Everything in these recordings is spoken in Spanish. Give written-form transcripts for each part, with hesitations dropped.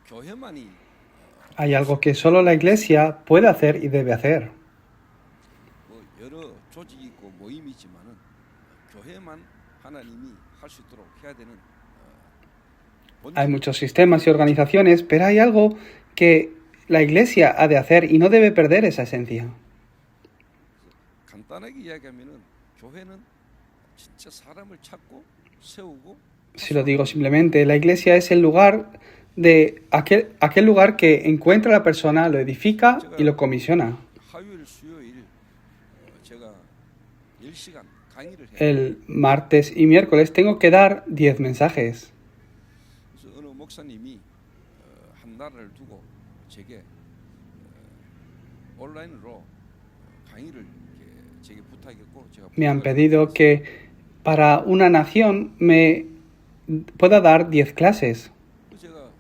교회만이 Hay algo que solo la Iglesia puede hacer y debe hacer. 뭐 여러 조직이 있고 모임이 있지만은 교회만 하나님이 할 수 있도록 해야 되는 Hay muchos sistemas y organizaciones, pero hay algo que la Iglesia ha de hacer y no debe perder esa esencia. 간단하게 이야기하면은 교회는 진짜 사람을 찾고 세우고 Si lo digo simplemente, la Iglesia es el lugar de aquel lugar que encuentra a la persona, lo edifica y lo comisiona. 화요일 수요일 제가 10시간 강의를 해요. El martes y miércoles tengo que dar 10 mensajes. 그래서 어느 목사님이 한 나라를 두고 제게 온라인으로 강의를 제게 부탁했고 제가 Me han pedido que para una nación me pueda dar 10 clases. 제가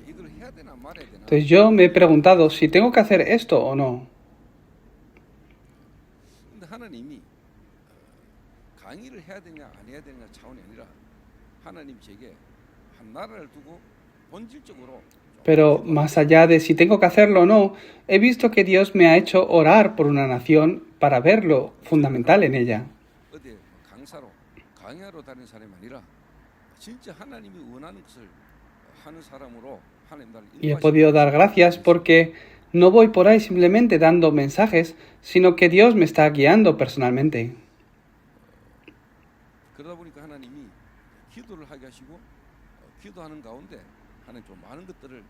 이걸 해야 되나 말아야 되나. Entonces yo me he preguntado si tengo que hacer esto o no. 근데 하나님이 강의를 해야 되냐 안 해야 되냐 차원이 아니라 하나님 제게 한 나라를 두고 본질적으로 Pero más allá de si tengo que hacerlo o no, he visto que Dios me ha hecho orar por una nación para ver lo fundamental en ella. 어디 강사로 강의하러 다니는 사람이 아니라 진짜 하나님이 원하는 것을 하는 사람으로 하나님 나를 Y he podido dar gracias porque no voy por ahí simplemente dando mensajes, sino que Dios me está guiando personalmente. 그러다 보니까 하나님이 기도를 하게 하시고 기도하는 가운데 하나님 좀 많은 것들을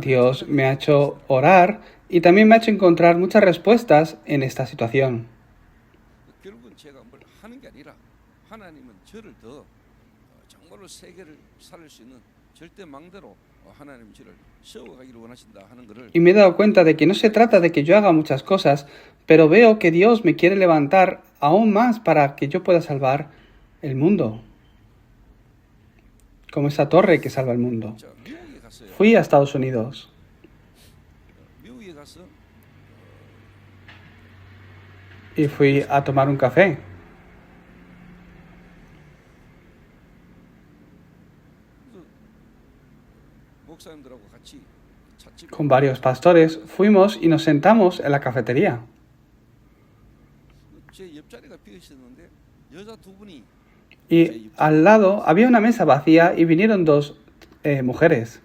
Dios me ha hecho orar y también me ha hecho encontrar muchas respuestas en esta situación. 결국은 제가 뭘 하는 게 아니라 하나님은 저를 더 정말로 세계를 살릴 수 있는 절대 망대로 하나님 저를 세워가기를 원하신다 하는 것을 Y me he dado cuenta de que no se trata de que yo haga muchas cosas, pero veo que Dios me quiere levantar aún más para que yo pueda salvar el mundo. Como esa torre que salva el mundo. 자, 미국에 갔어요. Fui a Estados Unidos 미국에 가서 y fui a tomar un café 목사님들하고 같이 찻집에 con varios pastores. Fuimos y nos sentamos en la cafetería. 제 옆자리가 비어 있었는데 여자 두 분이 Y al lado había una mesa vacía y vinieron dos mujeres.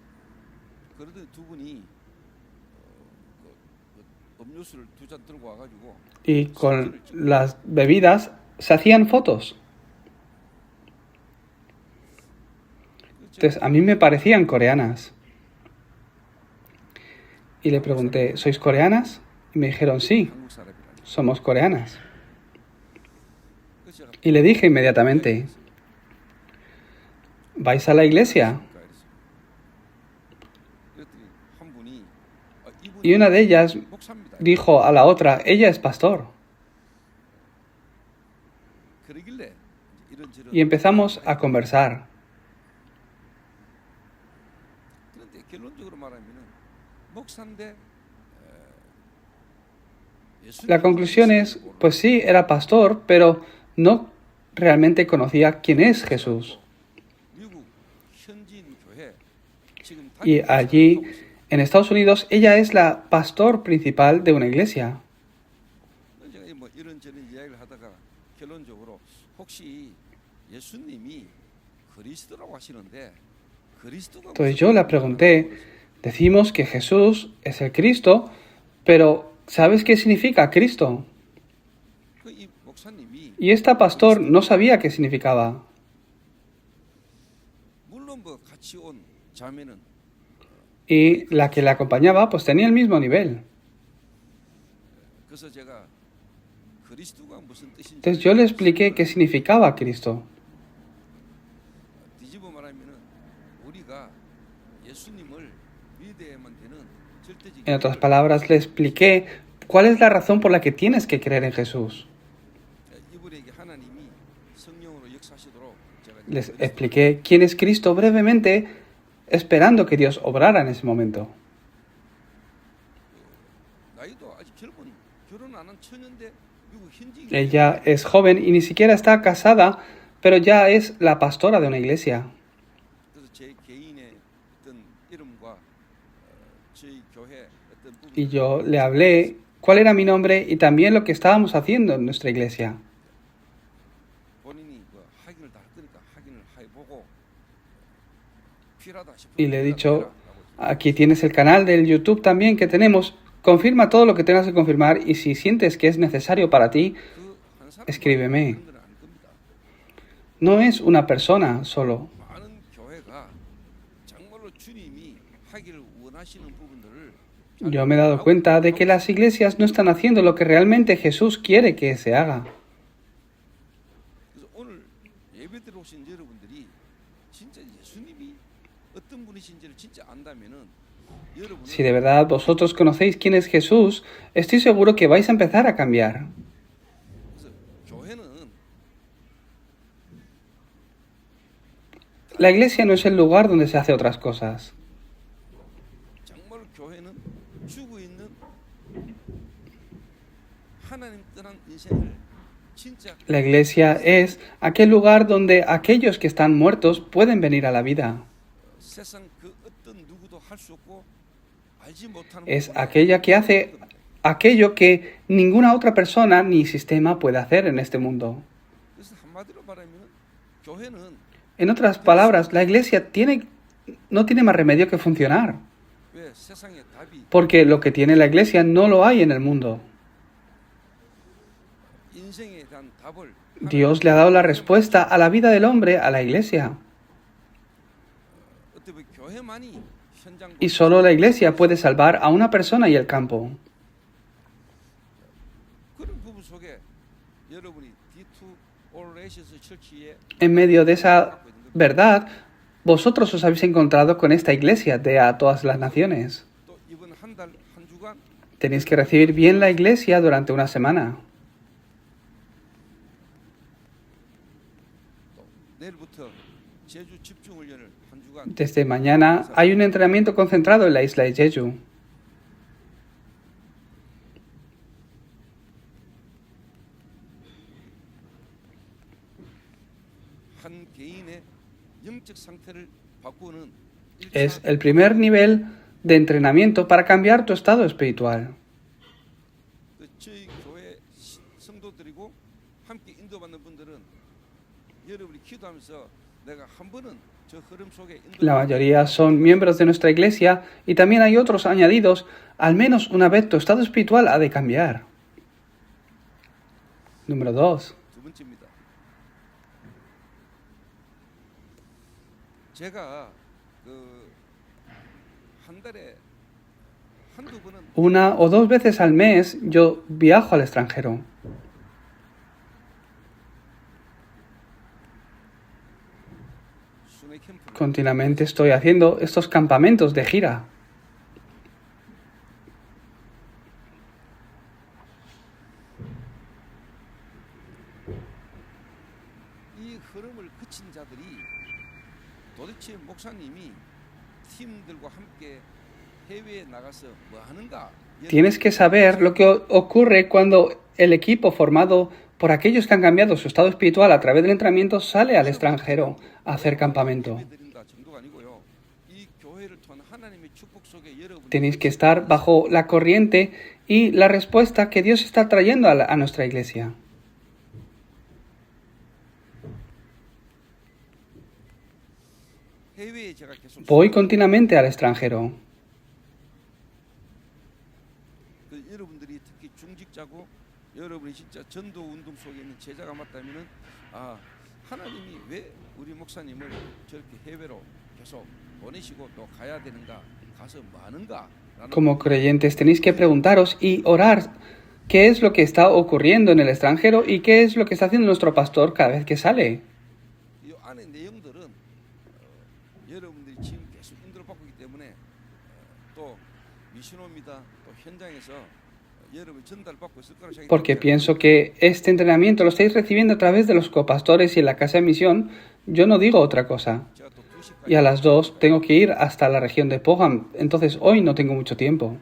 그러더니 두 분이 음료수를 두 잔 들고 와가지고 Y con las bebidas se hacían fotos. Entonces a mí me parecían coreanas. Y le pregunté, ¿sois coreanas? Y me dijeron, sí, 한국 사람이라니. somos coreanas. 그래서 제가 Y le dije inmediatamente, ¿vais a la iglesia? 그랬더니 한 분이 Y una de ellas 목사입니다. dijo a la otra, ella es pastor. 그러길래 이런저런 Y empezamos a conversar. 그런데 결론적으로 말하면은 목사인데 La conclusión es, pues sí, era pastor, pero no realmente conocía quién es Jesús. 미국 현지인 교회 지금 Y allí, en Estados Unidos, ella es la pastor principal de una iglesia. 제가 뭐 이런저런 이야기를 하다가 결론적으로 혹시 예수님이 그리스도라고 하시는데 그리스도가 Entonces yo le pregunté, decimos que Jesús es el Cristo, pero ¿sabes qué significa Cristo? 이 목사님이 Y esta pastor no sabía qué significaba. 물론 뭐 같이 온 자매는 Y la que la acompañaba, pues tenía el mismo nivel. 그래서 제가 그리스도가 무슨 뜻인지 Entonces yo le expliqué qué significaba Cristo. 뒤집어 말하면은 우리가 예수님을 믿어야만 되는 절대적인 En otras palabras, le expliqué cuál es la razón por la que tienes que creer en Jesús. 이분에게 하나님이 성령으로 역사하시도록 제가 Les expliqué quién es Cristo brevemente, esperando que Dios obrara en ese momento. 나이도 아직 젊은 결혼 안 한 처녀인데 미국 현지 Ella es joven y ni siquiera está casada, pero ya es la pastora de una iglesia. 그래서 제 개인의 Y yo le hablé cuál era mi nombre y también lo que estábamos haciendo en nuestra iglesia. 본인이 그 확인을 다 할 거니까 확인을 해보고 필요하다 싶으면 Y le he 연락해라 dicho, 라고 aquí tienes el canal del YouTube también que tenemos. Confirma todo lo que tengas que confirmar y si sientes que es necesario para ti, 그한 사람만 escríbeme. 그런 건 아닐 겁니다. No es una persona solo. 많은 교회가 정말로 주님이 하기를 원하시는 부분들을 Yo me he dado cuenta de que las iglesias no están haciendo lo que realmente Jesús quiere que se haga. 그래서 오늘 예배드려 오신 여러분들이 진짜 예수님이 어떤 분이신지를 진짜 안다면은 여러분은 Si de verdad vosotros conocéis quién es Jesús, estoy seguro que vais a empezar a cambiar. 그래서 교회는 La iglesia no es el lugar donde se hace otras cosas. 정말 교회는 죽어 있는 하나님 떠난 인생을 진짜 La iglesia es aquel lugar donde aquellos que están muertos pueden venir a la vida. 세상 그 어떤 누구도 할 수 없고 알지 못하는 Es 부분에 aquella que hace aquello que ninguna otra persona ni sistema puede hacer en este mundo. 그래서 한마디로 말하면 교회는 En otras palabras, la iglesia no tiene más remedio que funcionar, 왜 세상의 답이 porque lo que tiene la iglesia no lo hay en el mundo. 인생에 대한 답을 Dios le ha dado la respuesta a la vida del hombre a la iglesia. 어떻게 보면 교회만이 현장 Y solo la iglesia puede salvar a una persona y el campo. 그런 부분 속에 여러분이 D2 All 철치에 En medio de esa verdad, vosotros os habéis encontrado con esta iglesia de a todas las naciones. 또 이번 한 주간 Tenéis que recibir bien la iglesia durante una semana. 또 내일부터 제주 집중 훈련을 한 주간 Desde mañana hay un entrenamiento concentrado en la isla de Jeju. 한 개인의 영적 상태를 바꾸는 Es el primer nivel de entrenamiento para cambiar tu estado espiritual. 그 저희 교회 성도들이고 함께 인도받는 분들은 여러분이 기도하면서 내가 한 번은 저 흐름 속에 La mayoría son miembros de nuestra iglesia y también hay otros añadidos. Al menos una vez tu estado espiritual ha de cambiar. Número 2. 두 번째입니다. 제가 그 한 달에 한두 번은 Una o dos veces al mes yo viajo al extranjero. 순회 캠프를 Continuamente estoy haciendo estos campamentos de gira. 이 흐름을 그친 자들이 도대체 목사님이 팀들과 함께 해외에 나가서 뭐 하는가? Tienes que saber lo que ocurre cuando el equipo formado por aquellos que han cambiado su estado espiritual a través del entrenamiento sale al extranjero a hacer campamento. 예배드린다 정도가 아니고요. 이 교회를 통한 하나님의 축복 속에 여러분이 Tenéis que estar bajo la corriente y la respuesta que Dios está trayendo a nuestra iglesia. 해외에 제가 계속 Voy continuamente al extranjero. 그 여러분들이 특히 중직자고 여러분이 진짜 전도 운동 속에 있는 제자가 맞다면은 아 하나님이 왜 우리 목사님을 저렇게 해외로 계속 보내시고 또 가야 되는가 가서 뭐 하는가 Como creyentes tenéis que preguntaros y orar qué es lo que está ocurriendo en el extranjero y qué es lo que está haciendo nuestro pastor cada vez que sale. 이 안에 내용들은 여러분들이 지금 계속 인도를 받고 있기 때문에 또 미션홈이다 또 현장에서 여러분이 전달받고 있을 거라고 Porque 생각합니다. pienso que este entrenamiento lo estáis recibiendo a través de los copastores y en la casa de misión. Yo no digo otra cosa. 제가 또 2시까지 Y a las 2 tengo que ir hasta la región de Pohang, entonces hoy no tengo mucho tiempo.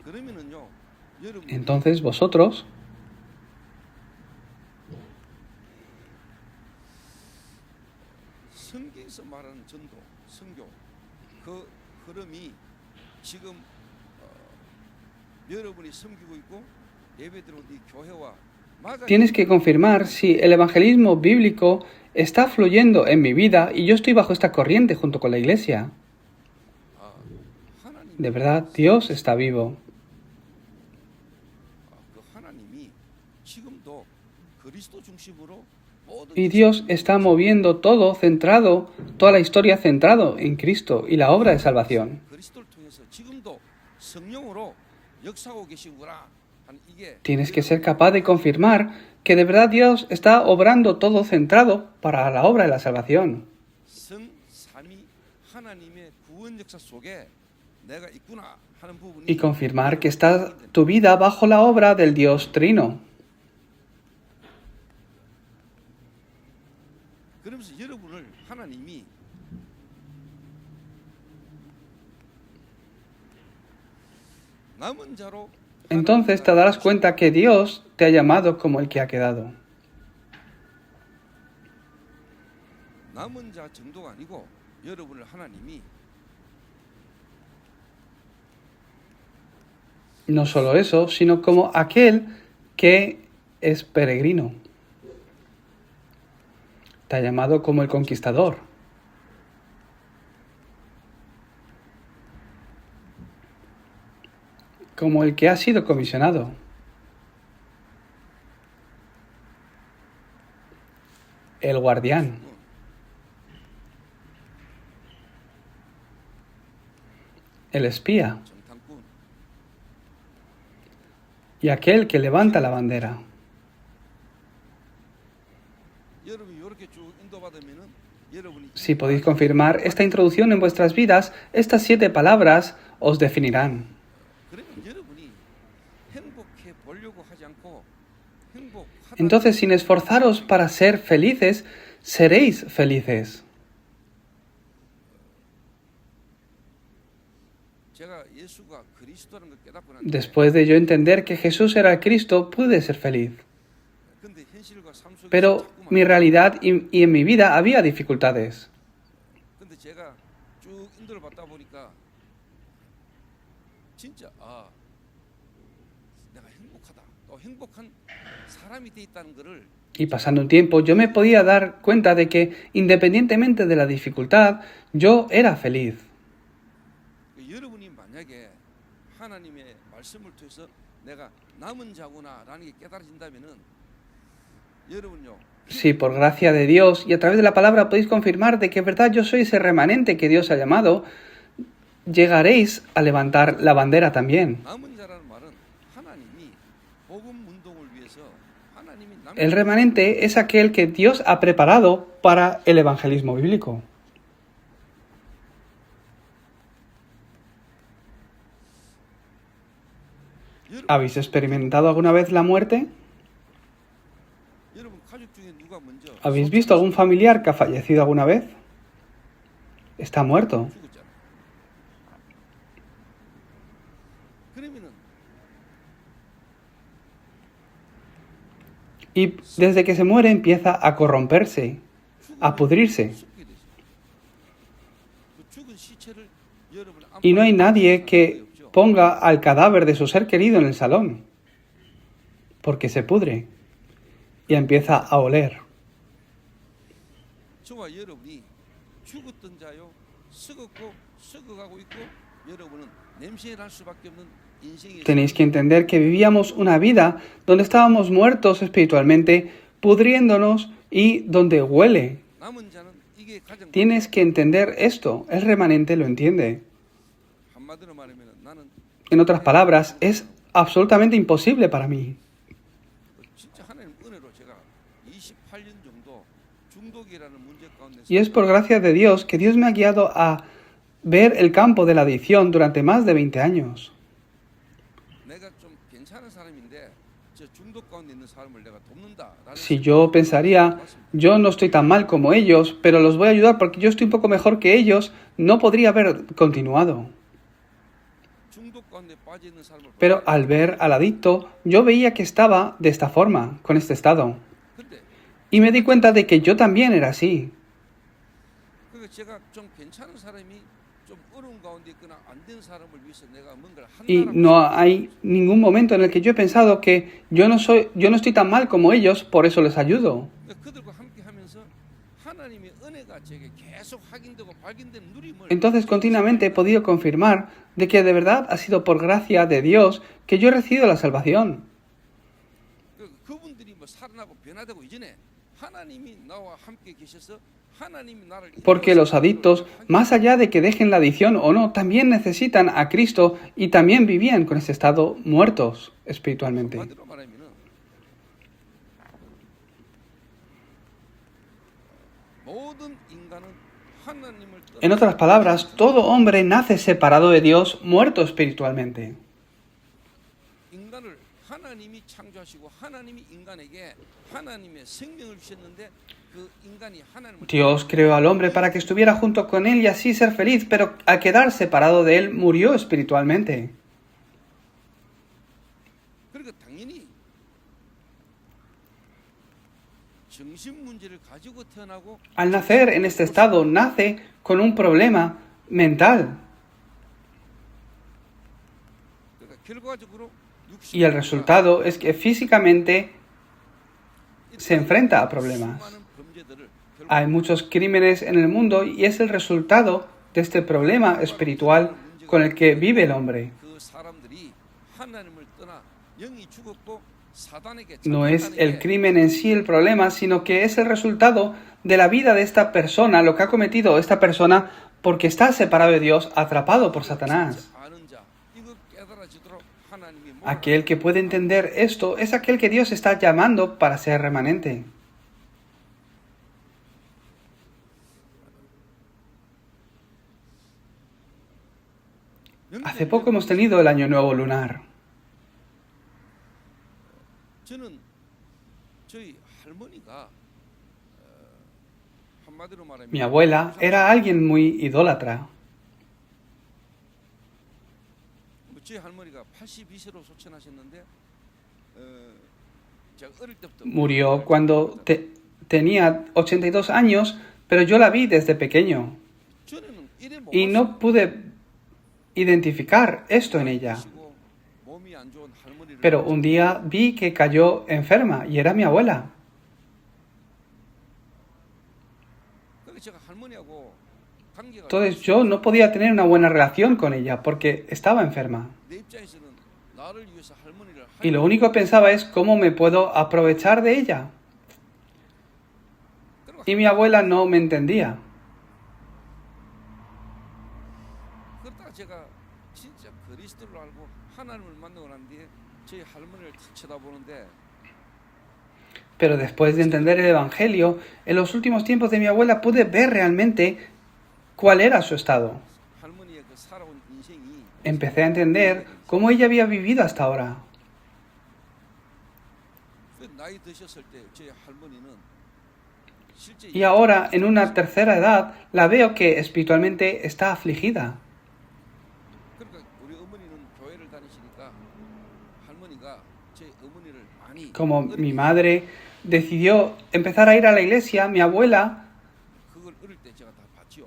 그러면은요 여러분 Entonces vosotros 성경에서 말하는 전도, 선교 그 흐름이 지금 여러분이 섬기고 있고 예배드리는 이 교회와 Tienes que confirmar si el evangelismo bíblico está fluyendo en mi vida y yo estoy bajo esta corriente junto con la iglesia. De verdad, Dios está vivo. 그 하나님이 지금도 그리스도 중심으로 모든 Y Dios está moviendo todo centrado, toda la historia centrado en Cristo y la obra de salvación. 그리스도를 통해서 지금도 성령으로 역사하고 계시구나 하는 이게 Tienes que ser capaz de confirmar que de verdad Dios está obrando todo centrado para la obra de la salvación. 성삼위 하나님의 구원 역사 속에 내가 있구나 하는 부분이 Y confirmar que está tu vida bajo la obra del Dios Trino. 그러면서 여러분을 하나님이 남은 자로 Entonces te darás cuenta que Dios te ha llamado como el que ha quedado. 남은 자 정도가 아니고 여러분을 하나님이 No solo eso, sino como aquel que es peregrino. Te ha llamado como el conquistador. Como el que ha sido comisionado. El guardián. El espía. 정탐꾼 Y aquel que levanta la bandera. 여러분이 이렇게 쭉 인도받으면은 여러분이 Si podéis confirmar esta introducción en vuestras vidas, estas 7 palabras os definirán. 그러면 여러분이 행복해 보려고 하지 않고 행복하다 Entonces, sin esforzaros para ser felices, seréis felices. 제가 예수가 그리스도라는 걸 깨닫고 난 Después de yo entender que Jesús era Cristo, pude ser feliz. 근데 현실과 삶 속에서 Pero 자꾸만 mi realidad y en mi vida había dificultades. 근데 제가 쭉 인도를 받다 보니까 진짜 내가 행복하다 또 행복한 사람이 돼 있다는 거를 Y pasando un tiempo, yo me podía dar cuenta de que, independientemente de la dificultad, yo era feliz. 여러분이 만약에 하나님의 말씀을 통해서 내가 남은 자구나라는 게 깨달아진다면은 여러분요 Si por gracia de Dios y a través de la palabra podéis confirmar de que en verdad yo soy ese remanente que Dios ha llamado, llegaréis a levantar la bandera también. 남은 자라는 말은 하나님이 복음 운동을 위해서 하나님이 El remanente es aquel que Dios ha preparado para el evangelismo bíblico. ¿Habéis experimentado alguna vez la muerte? 여러분 가족 중에 누가 먼저 ¿Habéis visto algún familiar que ha fallecido alguna vez? Está muerto. 죽었잖아. 그러면은 Y desde que se muere empieza a corromperse, a pudrirse. 죽게 되죠. 그 죽은 시체를 여러분 Y no hay nadie que ponga al cadáver de su ser querido en el salón, porque se pudre y empieza a oler. 저와 여러분이 죽었던 자요 썩었고 썩어가고 있고 여러분은 냄새 날 수밖에 없는 인생이 Tenéis que entender que vivíamos una vida donde estábamos muertos espiritualmente, pudriéndonos y donde huele. 남은 자는 이게 가장 Tienes que entender esto. El remanente lo entiende. 한마디로 말하면 나는 En otras palabras, es absolutamente imposible para mí. 진짜 하나님 은혜로 제가 28년 정도 중독이라는 문제 가운데서 Y es por gracia de Dios que Dios me ha guiado a ver el campo de la adicción durante más de 20 años. 내가 좀 괜찮은 사람인데 저 중독 가운데 있는 사람을 내가 돕는다라는 Si yo pensaría, yo no estoy tan mal como ellos, pero los voy a ayudar porque yo estoy un poco mejor que ellos, no podría haber continuado. 중독 가운데 빠져 있는 사람을 Pero al ver al adicto, yo veía que estaba de esta forma, con este estado. 근데 Y me di cuenta de que yo también era así. 그러니까 제가 좀 괜찮은 사람이 좀 어려운 가운데 있거나 안 된 사람을 위해서 내가 뭔가를 Y 한다라고 no hay ningún momento en el que yo he pensado que yo no estoy tan mal como ellos, por eso les ayudo. 그들과 함께 하면서 하나님의 은혜가 제게 계속 확인되고 발견되는 누림을 Entonces continuamente he podido confirmar de que de verdad ha sido por gracia de Dios que yo he recibido la salvación. 그분들이 뭐 살아나고 변화되고 이전에 하나님이 나와 함께 계셔서 하나님이 나를 Porque los adictos, más allá de que dejen la adicción o no, también necesitan a Cristo y también vivían con ese estado muertos espiritualmente. 한마디로 말하면은 모든 인간은 하나님을 En otras palabras, todo hombre nace separado de Dios, muerto espiritualmente. 인간을 하나님이 창조하시고 하나님이 인간에게 하나님의 생명을 주셨는데 그 인간이 하나님을 Dios creó al hombre para que estuviera junto con él y así ser feliz, pero al quedar separado de él murió espiritualmente. 그러니까 당연히 정신 문제를 가지고 태어나고 Al nacer en este estado, nace con un problema mental 그러니까 결과적으로 y el resultado es que físicamente se enfrenta a problemas. 수많은 범죄들을 결국 Hay muchos crímenes en el mundo y es el resultado de este problema espiritual con el que vive el hombre. 그 사람들이 하나님을 떠나 영이 죽었고 사단에게 No es 잡혔다는 el 게 crimen en sí el problema, sino que es el resultado de la vida de esta persona, lo que ha cometido esta persona porque está separado de Dios, atrapado por Satanás. 아는 자 이거 깨달아지도록 하나님이 Aquel que puede entender esto es aquel que Dios está llamando para ser remanente. Hace poco hemos tenido el Año Nuevo Lunar. 저는 저희 할머니가 한마디로 말하면 Mi abuela era alguien muy idólatra. 저희 할머니가 82세로 소천하셨는데 제가 어릴 때부터 Murió cuando tenía 82 años, pero yo la vi desde pequeño 저는 이래 못 y no pude identificar esto en ella. 마시고 몸이 안 좋은 할머니를 Pero un día vi que cayó enferma y era mi abuela. 그래서 제가 할머니하고 관계가 Entonces yo no podía tener una buena relación con ella porque estaba enferma. 내 입장에서는 나를 위해서 할머니를 Y lo único que pensaba es cómo me puedo aprovechar de ella. Y mi abuela no me entendía. 그러다가 제가 진짜 그리스도를 알고 하나님을 만나고 난 뒤에 저희 할머니를 탁 쳐다보는데 Pero después de entender el Evangelio, en los últimos tiempos de mi abuela pude ver realmente cuál era su estado. 할머니의 그 살아온 인생이 Empecé a entender cómo ella había vivido hasta ahora. 그 나이 드셨을 때 저희 할머니는 실제 Y ahora, en una tercera edad, la veo que espiritualmente está afligida. 그러니까 우리 어머니는 교회를 다니시니까 할머니가 제 어머니를 많이 Como mi madre decidió empezar a ir a la iglesia, mi abuela 그걸 어릴 때 제가 다 봤지요.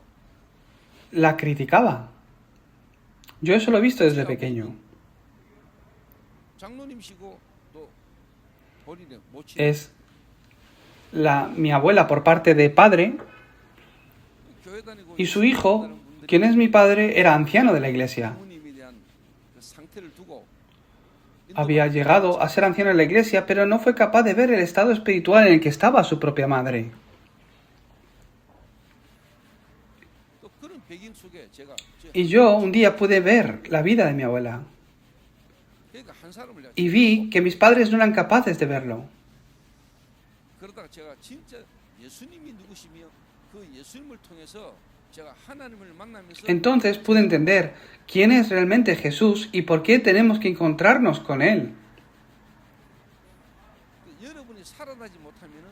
la criticaba. Yo eso lo he visto desde pequeño. 장로님시고 또 본인의 모친 Es mi abuela por parte de padre 교회 다니고 y su hijo, quien es mi padre, era anciano de la iglesia. 부모님에 대한 그 상태를 두고 Había llegado a ser anciano en la iglesia, pero no fue capaz de ver el estado espiritual en el que estaba su propia madre. 또 그런 배경 속에 제가 Y yo un día pude ver la vida de mi abuela 그러니까 한 사람을 내가 y vi que mis padres no eran capaces de verlo. 그러다가 제가 진짜 예수님이 누구시며 그 예수님을 통해서 제가 하나님을 만나면서 Entonces pude entender quién es realmente Jesús y por qué tenemos que encontrarnos con Él. 그 여러분이 살아나지 못하면은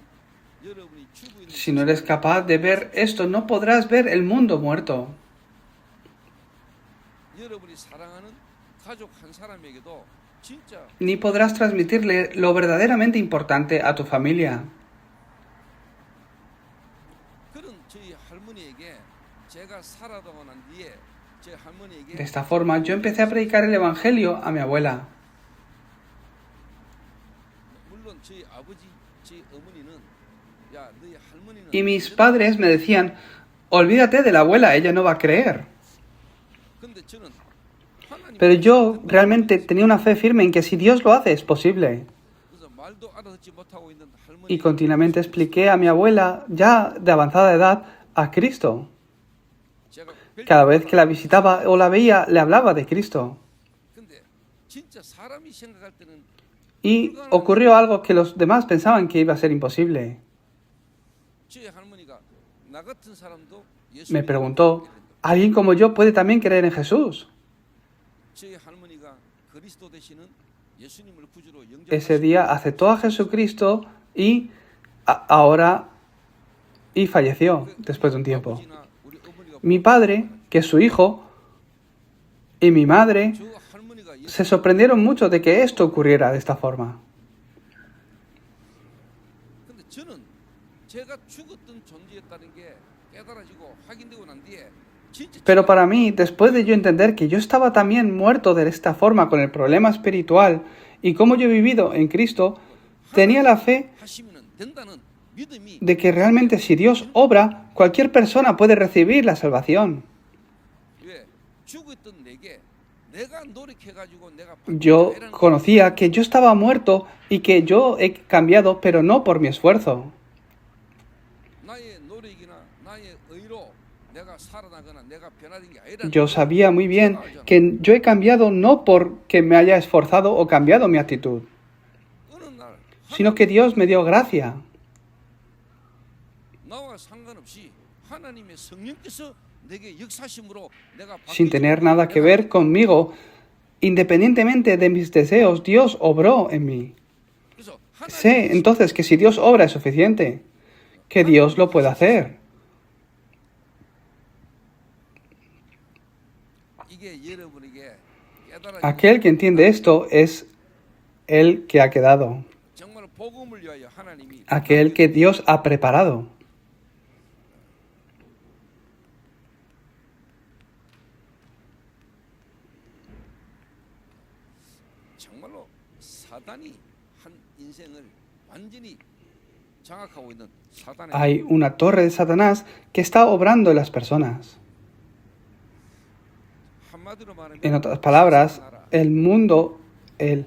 여러분이 죽어 있는 Si no eres capaz de ver esto, no podrás ver el mundo muerto. 여러분이 사랑하는 가족 한 사람에게도 진짜 Ni podrás transmitirle lo verdaderamente importante a tu familia. 그런 저희 할머니에게 제가 살아가고 난 뒤에 제 할머니에게 De esta forma, yo empecé a predicar el Evangelio a mi abuela. 물론 저희 아버지, 저희 어머니는 야, 너희 할머니는 Y mis padres me decían, olvídate de la abuela, ella no va a creer. 근데 저는 하나님 Pero yo realmente tenía una fe firme en que si Dios lo hace, es posible. 그래서 말도 알아듣지 못하고 있는 할머니 Y continuamente expliqué a mi abuela, ya de avanzada edad, a Cristo. 제가 Cada vez que la visitaba o la veía, le hablaba de Cristo. 근데 진짜 사람이 생각할 때는 Y ocurrió algo que los demás pensaban que iba a ser imposible. 저희 할머니가 나 같은 사람도 Me preguntó, ¿alguien como yo puede también creer en Jesús? 저희 할머니가 그리스도 되시는 예수님을 구주로 Ese día aceptó a Jesucristo y ahora falleció después de un tiempo. 우리 어머니가 Mi padre, que es su hijo, y mi madre 저 할머니가 se sorprendieron mucho de que esto ocurriera de esta forma. 근데 저는 제가 죽었던 존재였다는 게 깨달아지고 확인되고 난 뒤에 진짜 Pero para mí, después de yo entender que yo estaba también muerto de esta forma con el problema espiritual y cómo yo he vivido en Cristo, tenía la fe 하시면 된다는 믿음이 de que realmente si Dios obra, cualquier persona puede recibir la salvación. 왜 죽었던 내게 내가 노력해가지고 내가 Yo 바꾸자 이라는 conocía que yo estaba muerto y que yo he cambiado, pero no por mi esfuerzo. 나의 노력이나 나의 의로 내가 살아나거나 내가 변화된 게 아니라 Yo sabía muy bien que yo he cambiado no porque me haya esforzado o cambiado mi actitud, 어느 날 sino que Dios me dio gracia. 나와 상관없이 하나님의 성령께서 내게 역사심으로 내가 Sin tener nada que ver conmigo, independientemente de mis deseos, Dios obró en mí. 그래서 Sé entonces que si Dios obra es suficiente, que Dios lo puede hacer. 이게 여러분에게 깨달아 Aquel que entiende esto es el que ha quedado, 정말 복음을 위하여 하나님이 aquel que Dios ha preparado. 정말로 사단이 한 인생을 완전히 장악하고 있는 사단의 Hay una torre de Satanás que está obrando en las personas. 한마디로 말하면 En otras palabras, el mundo, el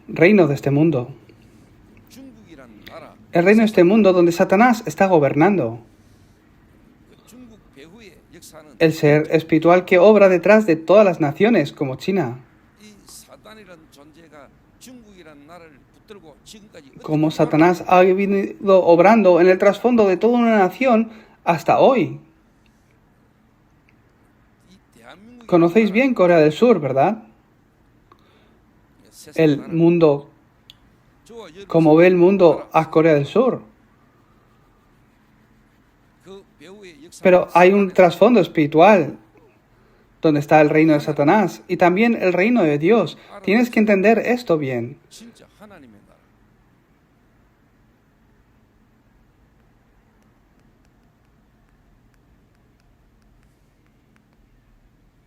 reino de este mundo. 중국이란 나라 El reino de este mundo donde Satanás está gobernando. 그 중국 배후의 역사는 El ser espiritual que obra detrás de todas las naciones como China. 이 사단이란 존재가 중국이란 나라를 붙들고 지금까지 Como Satanás ha venido obrando en el trasfondo de toda una nación hasta hoy. 이 대한민국이 Conocéis bien Corea del Sur, ¿verdad? El mundo, 저와 여러분 como ve el mundo a Corea del Sur. 그 배후의 역사 Pero hay un trasfondo espiritual donde está el reino de Satanás y también el reino de Dios. Tienes que entender esto bien. 진짜 하나님의 나라.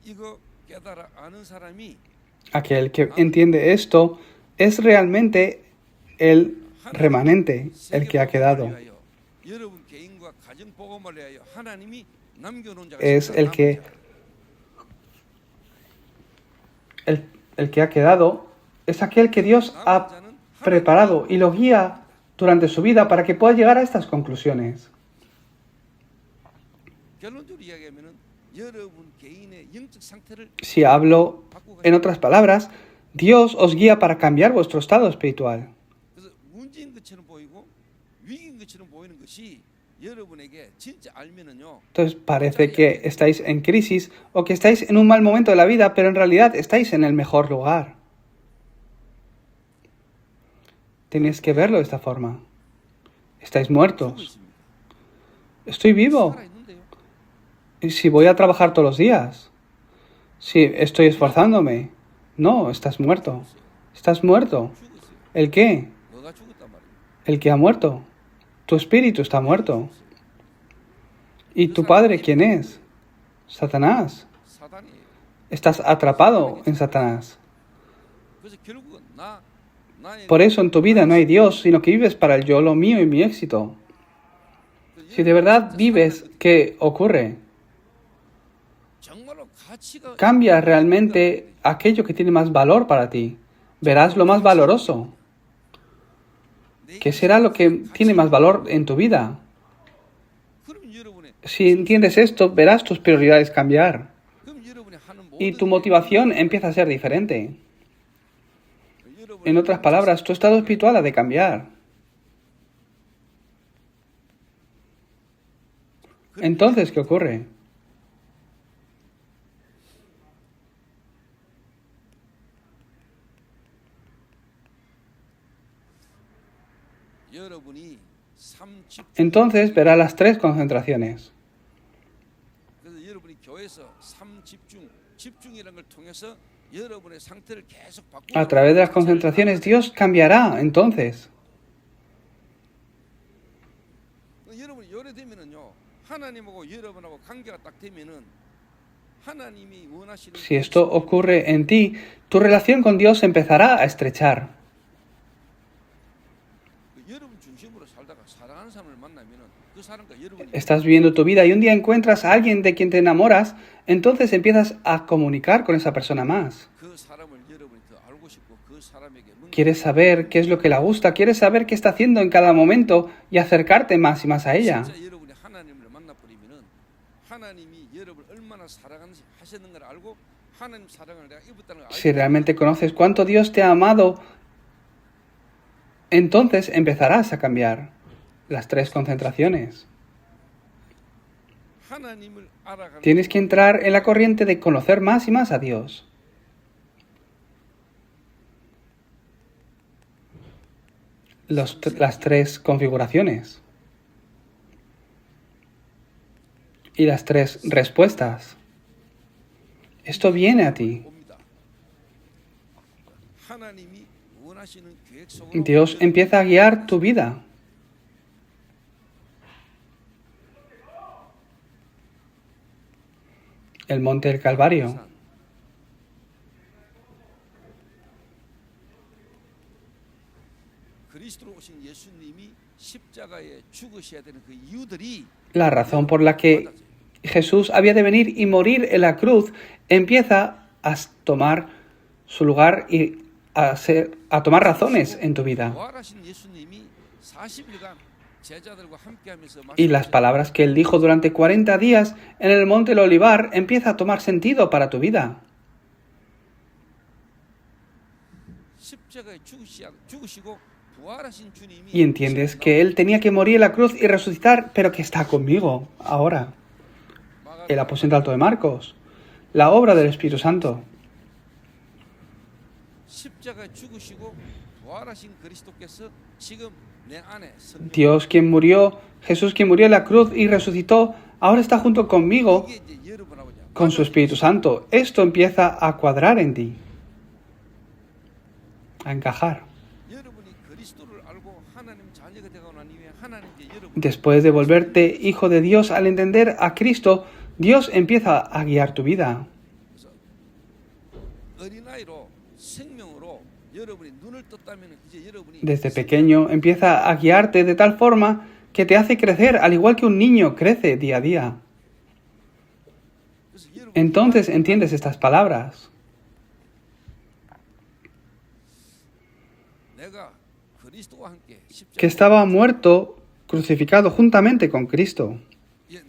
이거 깨달아 아는 사람이 Aquel que entiende esto es realmente el remanente, el que ha quedado. 여러분 개인과 가정 복음을 위하여 하나님이 남겨놓은 자가 Es 있어요. el que, 남은 자가. el que ha quedado, es aquel que Dios ha preparado y lo guía durante su vida para que pueda llegar a estas conclusiones. 결론적으로 이야기하면은 여러분 개인의 영적 상태를 Si hablo en otras palabras, Dios os guía para cambiar vuestro estado espiritual. 그래서 문제인 것처럼 보이고 위기인 것처럼 보이는 것이 여러분에게 진짜 알면은요. Entonces parece que estáis en crisis o que estáis en un mal momento de la vida, pero en realidad estáis en el mejor lugar. Tenéis que verlo de esta forma. Estáis 죽어 muertos. 있습니다. Estoy vivo. 살아있는데요. ¿Y si voy a trabajar todos los días? Si estoy esforzándome. No, estás muerto. Estás muerto. 죽었어요. ¿El qué? 너가 죽었단 말이에요. El que ha muerto. Tu espíritu está muerto. ¿Y tu padre quién es? Satanás. 사단이에요. Estás atrapado en Satanás. 그래서 결국은 나의 Por eso en tu vida no hay Dios, sino que vives para el yo, lo mío y mi éxito. Si de verdad vives, ¿qué ocurre? 정말로 가치가 Cambia realmente aquello que tiene más valor para ti. Verás lo más valoroso. ¿Qué será lo que tiene más valor en tu vida? 그럼 여러분의 Si entiendes esto, verás tus prioridades cambiar. 그럼 여러분이 하는 Y tu 모든 motivación empieza a ser diferente. 여러분의 En otras palabras, tu estado espiritual ha de cambiar. Entonces, ¿qué ocurre? 여러분이 삶 집중 Entonces verás las tres concentraciones. 그래서 여러분이 교회에서 삶 집중이라는 걸 통해서 여러분의 상태를 계속 바꾸고 A través de las concentraciones, Dios cambiará. Entonces, 여러분이 요래되면은요 하나님하고 여러분하고 관계가 딱 되면은 하나님이 원하시는 si esto ocurre en ti, tu relación con Dios empezará a estrechar. 여러분 중심으로 살다가 사랑하는 사람을 만나면은 그 사람과 여러분이 Estás viviendo tu vida y un día encuentras a alguien de quien te enamoras, entonces empiezas a comunicar con esa persona más. 그 사람을 여러분이 더 알고 싶고 그 사람에게 Quieres saber qué es lo que le gusta, quieres saber qué está haciendo en cada momento y acercarte más y más a ella. 진짜 여러분이 하나님을 만나버리면은 하나님이 여러분을 얼마나 사랑하는지 하셨는 걸 알고 하나님 사랑을 내가 입었다는 걸 알고 Si realmente conoces cuánto Dios te ha amado, entonces empezarás a cambiar las tres concentraciones. 하나님을 알아가는 Tienes que entrar en la corriente de conocer más y más a Dios. Las tres configuraciones. Y las tres respuestas. Esto viene a ti. 옵니다. 하나님이 원하시는 계획 속으로 Dios empieza a guiar tu vida. El monte del Calvario. 그리스도로 오신 예수님이 십자가에 죽으셔야 되는 그 이유들이 La razón por la que Jesús había de venir y morir en la cruz empieza a tomar su lugar y a tomar razones en tu vida. 부활하신 예수님이 40일간 제자들과 함께하면서 Y las palabras que él dijo durante 40 días en el monte del Olivar empieza a tomar sentido para tu vida. 십자가에 죽으시고 부활하신 주님이 Y entiendes que él tenía que morir en la cruz y resucitar, pero que está conmigo ahora. El aposento alto de Marcos. La obra del Espíritu Santo. 십자가에 죽으시고 부활하신 그리스도께서 지금 내 안에 성령 Dios quien murió, Jesús quien murió en la cruz y resucitó, ahora está junto conmigo 이게 이제 여러분하고 이제 con su Espíritu Santo. Esto empieza a cuadrar en ti, a encajar. 여러분이 그리스도를 알고 하나님 자녀가 되고 난 이후에 하나님께 여러분 Después de volverte hijo de Dios, al entender a Cristo, Dios empieza a guiar tu vida. 어린아이로 생명으로 여러분이 눈을 떴다면 이제 여러분이 Desde pequeño empieza a guiarte de tal forma que te hace crecer al igual que un niño crece día a día. 그래서 여러분 Entonces entiendes estas palabras. 내가 그리스도와 함께 Que estaba muerto, crucificado juntamente con Cristo.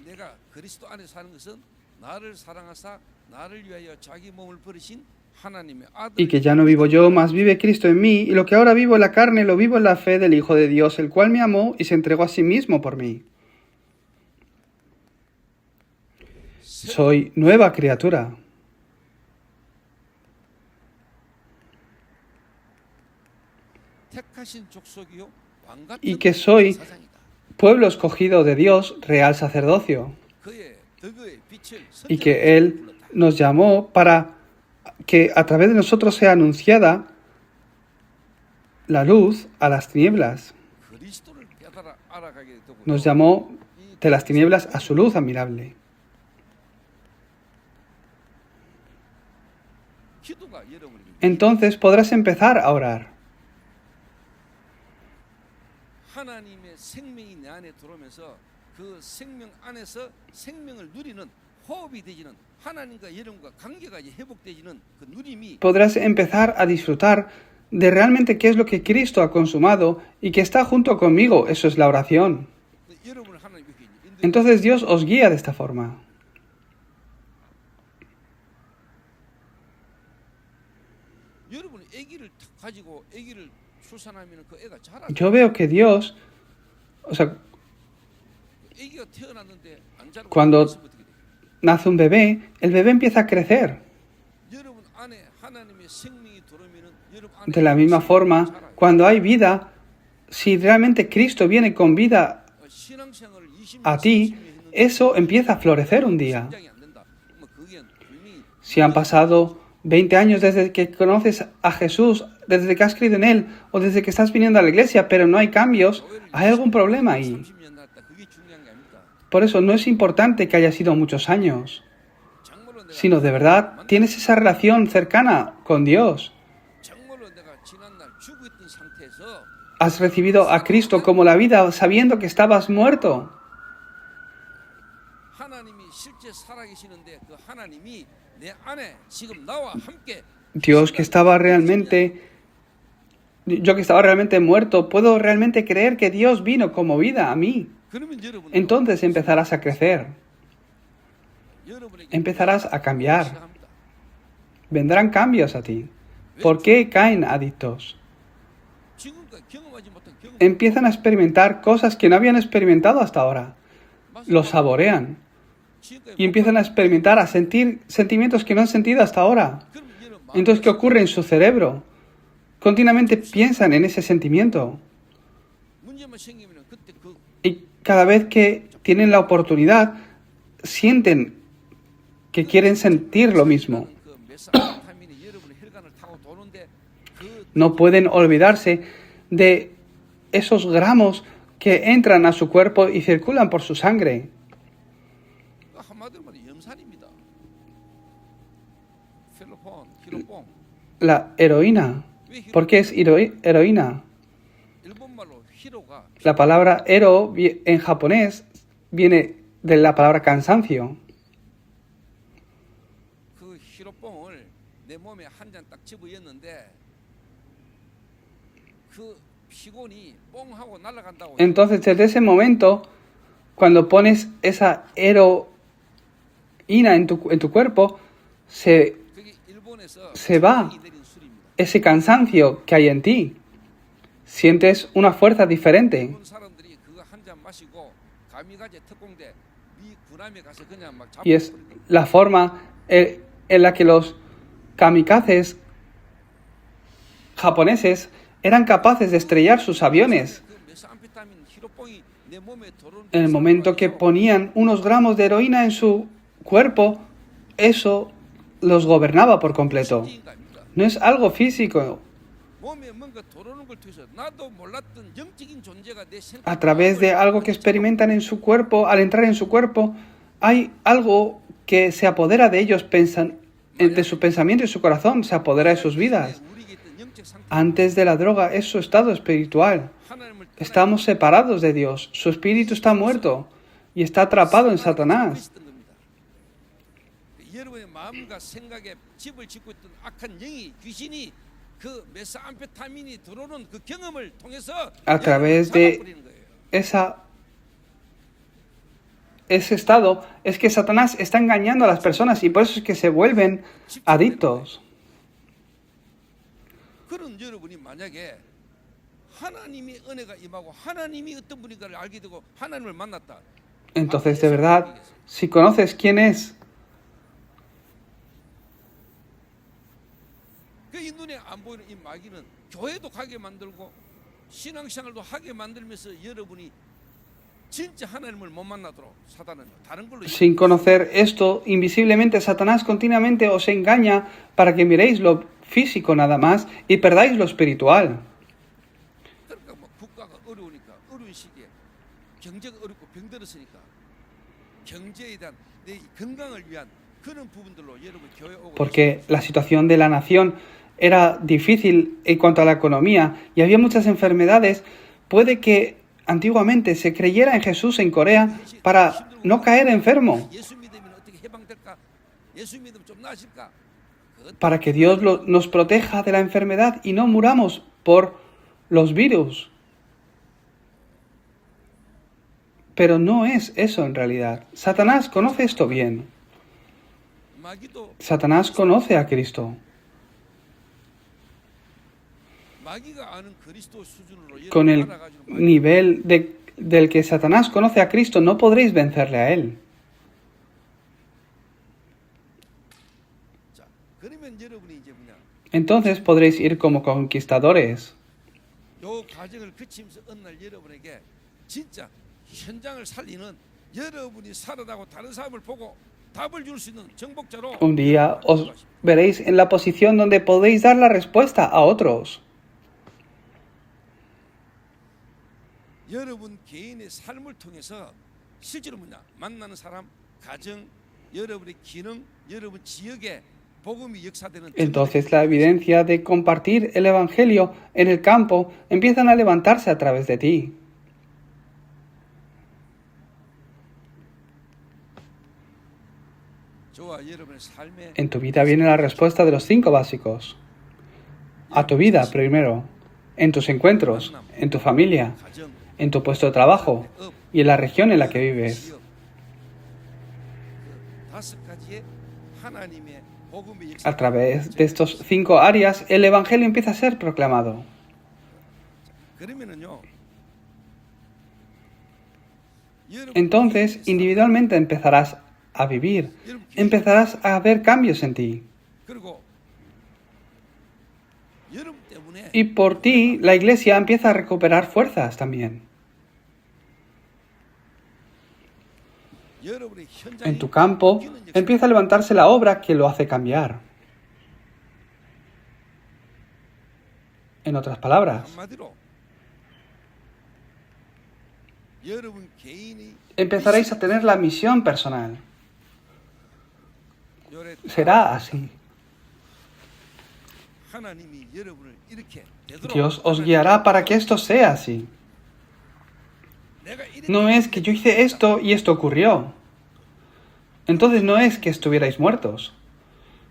내가 그리스도 안에 사는 것은 나를 사랑하사 나를 위하여 자기 몸을 버리신 하나님의 아들 Y que ya no vivo yo, mas vive Cristo en mí, y lo que ahora vivo en la carne lo vivo en la fe del Hijo de Dios, el cual me amó y se entregó a sí mismo por mí. Soy nueva criatura. 택하신 족속이요 왕 같은 Y que soy 사장이다. pueblo escogido de Dios, real sacerdocio. 그의 덕의 빛을 Y que Él nos llamó para que a través de nosotros sea anunciada la luz a las tinieblas. 그리스도를 깨달아 알아가게 되고 Nos llamó de las tinieblas a su luz admirable. 기도가 여러분에게 entonces podrás empezar a orar. 하나님의 생명이 내 안에 들어오면서 그 생명 안에서 생명을 누리는 호흡이 되지는 하나님과 여러분과 관계가 이제 회복되지는 그 누림이 Podrás empezar a disfrutar de realmente qué es lo que Cristo ha consumado y que está junto conmigo. Eso es la oración. 여러분을 하나님 이렇게 인도해 Entonces Dios os guía de esta forma. 여러분이 아기를 탁 가지고 아기를 출산하면 그 애가 자라. Yo veo que Dios, o sea, 아기가 태어났는데 안 자라고 Cuando- 있으면 어떻게 돼? nace un bebé, el bebé empieza a crecer. 여러분 안에 하나님의 생명이 들어오면은 여러분 안에 De la misma 생명이 forma, 자라요. cuando hay vida, si realmente Cristo viene con vida 신앙생활을 20년, a ti, 30년 했는데 eso empieza a florecer un día. 성장이 안 된다. 그러면 그게 분명히 Si han pasado 20 años desde que conoces a Jesús, desde que has creído en Él o desde que estás viniendo a la iglesia, pero no hay cambios, hay algún problema ahí. 30년 났다. 그게 중요한 게 아닙니다. Por eso no es importante que haya sido muchos años, 정말로 내가 sino de verdad tienes esa relación cercana con Dios. 정말로 내가 지난날 죽어 있던 상태에서 Has recibido a Cristo como la vida sabiendo que estabas muerto. 하나님이 실제 살아계시는데 그 하나님이 내 안에 지금 나와 함께 Dios que estaba realmente, yo que estaba realmente muerto, puedo realmente creer que Dios vino como vida a mí. 그러면 여러분 Entonces empezarás a crecer, empezarás a cambiar. Vendrán cambios a ti. ¿Por qué caen adictos? 지금까지 경험하지 못한 경험 Empiezan a experimentar cosas que no habían experimentado hasta ahora. Los saborean y empiezan a experimentar, a sentir sentimientos que no han sentido hasta ahora. 그러면 여러분 마음 Entonces, ¿qué ocurre en su cerebro? Continuamente piensan en ese sentimiento. 문제만 생기면 그때 그 Y cada vez que tienen la oportunidad, sienten que quieren sentir lo mismo. 그 메사타민이 여러분의 혈관을 타고 도는데 그 No pueden olvidarse de esos gramos que entran a su cuerpo y circulan por su sangre. 한마디로 말해 염산입니다. 펠로폰, 히로뽕. La heroína. ¿Por qué es heroína? 일본말로 히로가 La palabra ero en japonés viene de la palabra cansancio. 그 히로뽕을 내 몸에 한 잔 딱 집어였는데 그 피곤이 뽕하고 날아간다고. Entonces, desde ese momento, cuando pones esa heroína en tu cuerpo, 그게 일본에서 se va. 병이 내린 술입니다. ese cansancio que hay en ti. Sientes una fuerza diferente. 일본 사람들이 그거 한 잔 마시고 가미가제 특공대 미 군함에 가서 그냥 막 Y es la forma en la que los kamikazes japoneses eran capaces de estrellar sus aviones. 그 메스암페타민 히로뽕이 내 몸에 들어오는 En el momento que ponían unos gramos de heroína en su cuerpo, eso los gobernaba por completo. 인간입니다. No es algo físico. 몸에 뭔가 들어오는 걸 통해서 나도 몰랐던 영적인 존재가 내 생각 A través de algo que experimentan en su cuerpo, al entrar en su cuerpo, hay algo que se apodera de ellos, de su pensamiento y su corazón, se apodera de sus vidas. 우리에게 있던 영적 상태 Antes de la droga es su estado espiritual. 하나님을 Estamos separados de Dios. Su espíritu está muerto y está atrapado en Satanás. 있었던 겁니다. 여러분의 마음과 생각에 집을 짓고 있던 악한 영이 귀신이 그 메스암페타민이 들어오는 그 경험을 통해서 A través de 잡아버리는 거예요. ese estado es que Satanás está engañando a las personas y por eso es que se vuelven adictos. 그런 여러분이 만약에 하나님의 은혜가 임하고 하나님이 어떤 분인가를 알게 되고 하나님을 만났다. Entonces, de verdad, si conoces quién es, 그 이 눈에 안 보이는 이 마귀는 교회도 가게 만들고 신앙생활도 하게 만들면서 여러분이 진짜 하나님을 못 만나도록 사단은 다른 걸로 sin conocer esto, invisiblemente Satanás continuamente os engaña para que miréis lo físico nada más y perdáis lo espiritual. 그러니까 뭐 국가가 어려우니까 어려운 시기에 경제가 어렵고 병들었으니까 경제에 대한 내 건강을 위한 그런 부분들로 여러분 교회 오고 porque la situación de la nación era difícil en cuanto a la economía y había muchas enfermedades. Puede que antiguamente se creyera en Jesús en Corea para no caer enfermo, 예수 믿으면 어떻게 해방될까? 예수 믿으면 좀 나아질까? 그것 para que Dios nos proteja de la enfermedad y no muramos por los virus. Pero no es eso en realidad. Satanás conoce esto bien. 마귀도 Satanás conoce a Cristo. 마귀가 아는 그리스도 수준으로 Con 여러분 el 알아가지고 nivel del que Satanás conoce a Cristo, no podréis vencerle a Él. 자, 그러면 여러분이 이제 뭐냐? Entonces podréis ir como conquistadores. 요 과정을 거치면서 어느 날 여러분에게 진짜 현장을 살리는 여러분이 살아나고 다른 사람을 보고 답을 줄 수 있는 정복자로 Un día os veréis en la posición donde podéis dar la respuesta a otros. 여러분 개인의 삶을 통해서 실제로 뭐냐 만나는 사람, 가정, 여러분의 기능, 여러분 지역에 복음이 역사되는 Entonces la evidencia de compartir el Evangelio en el campo empiezan a levantarse a través de ti. 저와 여러분의 삶에 En tu vida viene la respuesta de los 5 básicos. A tu vida primero, en tus encuentros, en tu familia, 가정, en tu puesto de trabajo y en la región en la que vives. 지역, 그 다섯 가지의 하나님의 복음의 A través de estos 5 áreas, el Evangelio empieza a ser proclamado. 그러면은요. Entonces, individualmente empezarás a vivir, empezarás a ver cambios en ti. 그리고 여러분 때문에 Y por ti, la iglesia empieza a recuperar fuerzas también. 여러분의 현장이 En tu campo, 바뀌는 역사. empieza a levantarse la obra que lo hace cambiar. En otras palabras, 한마디로 여러분 개인이 empezaréis a tener la misión personal. 요래 Será así. 하나님이 여러분을 이렇게 되도록 Dios os guiará para que esto sea así. 내가 이렇게 No es que yo hice esto y esto ocurrió. Entonces no es que estuvierais muertos.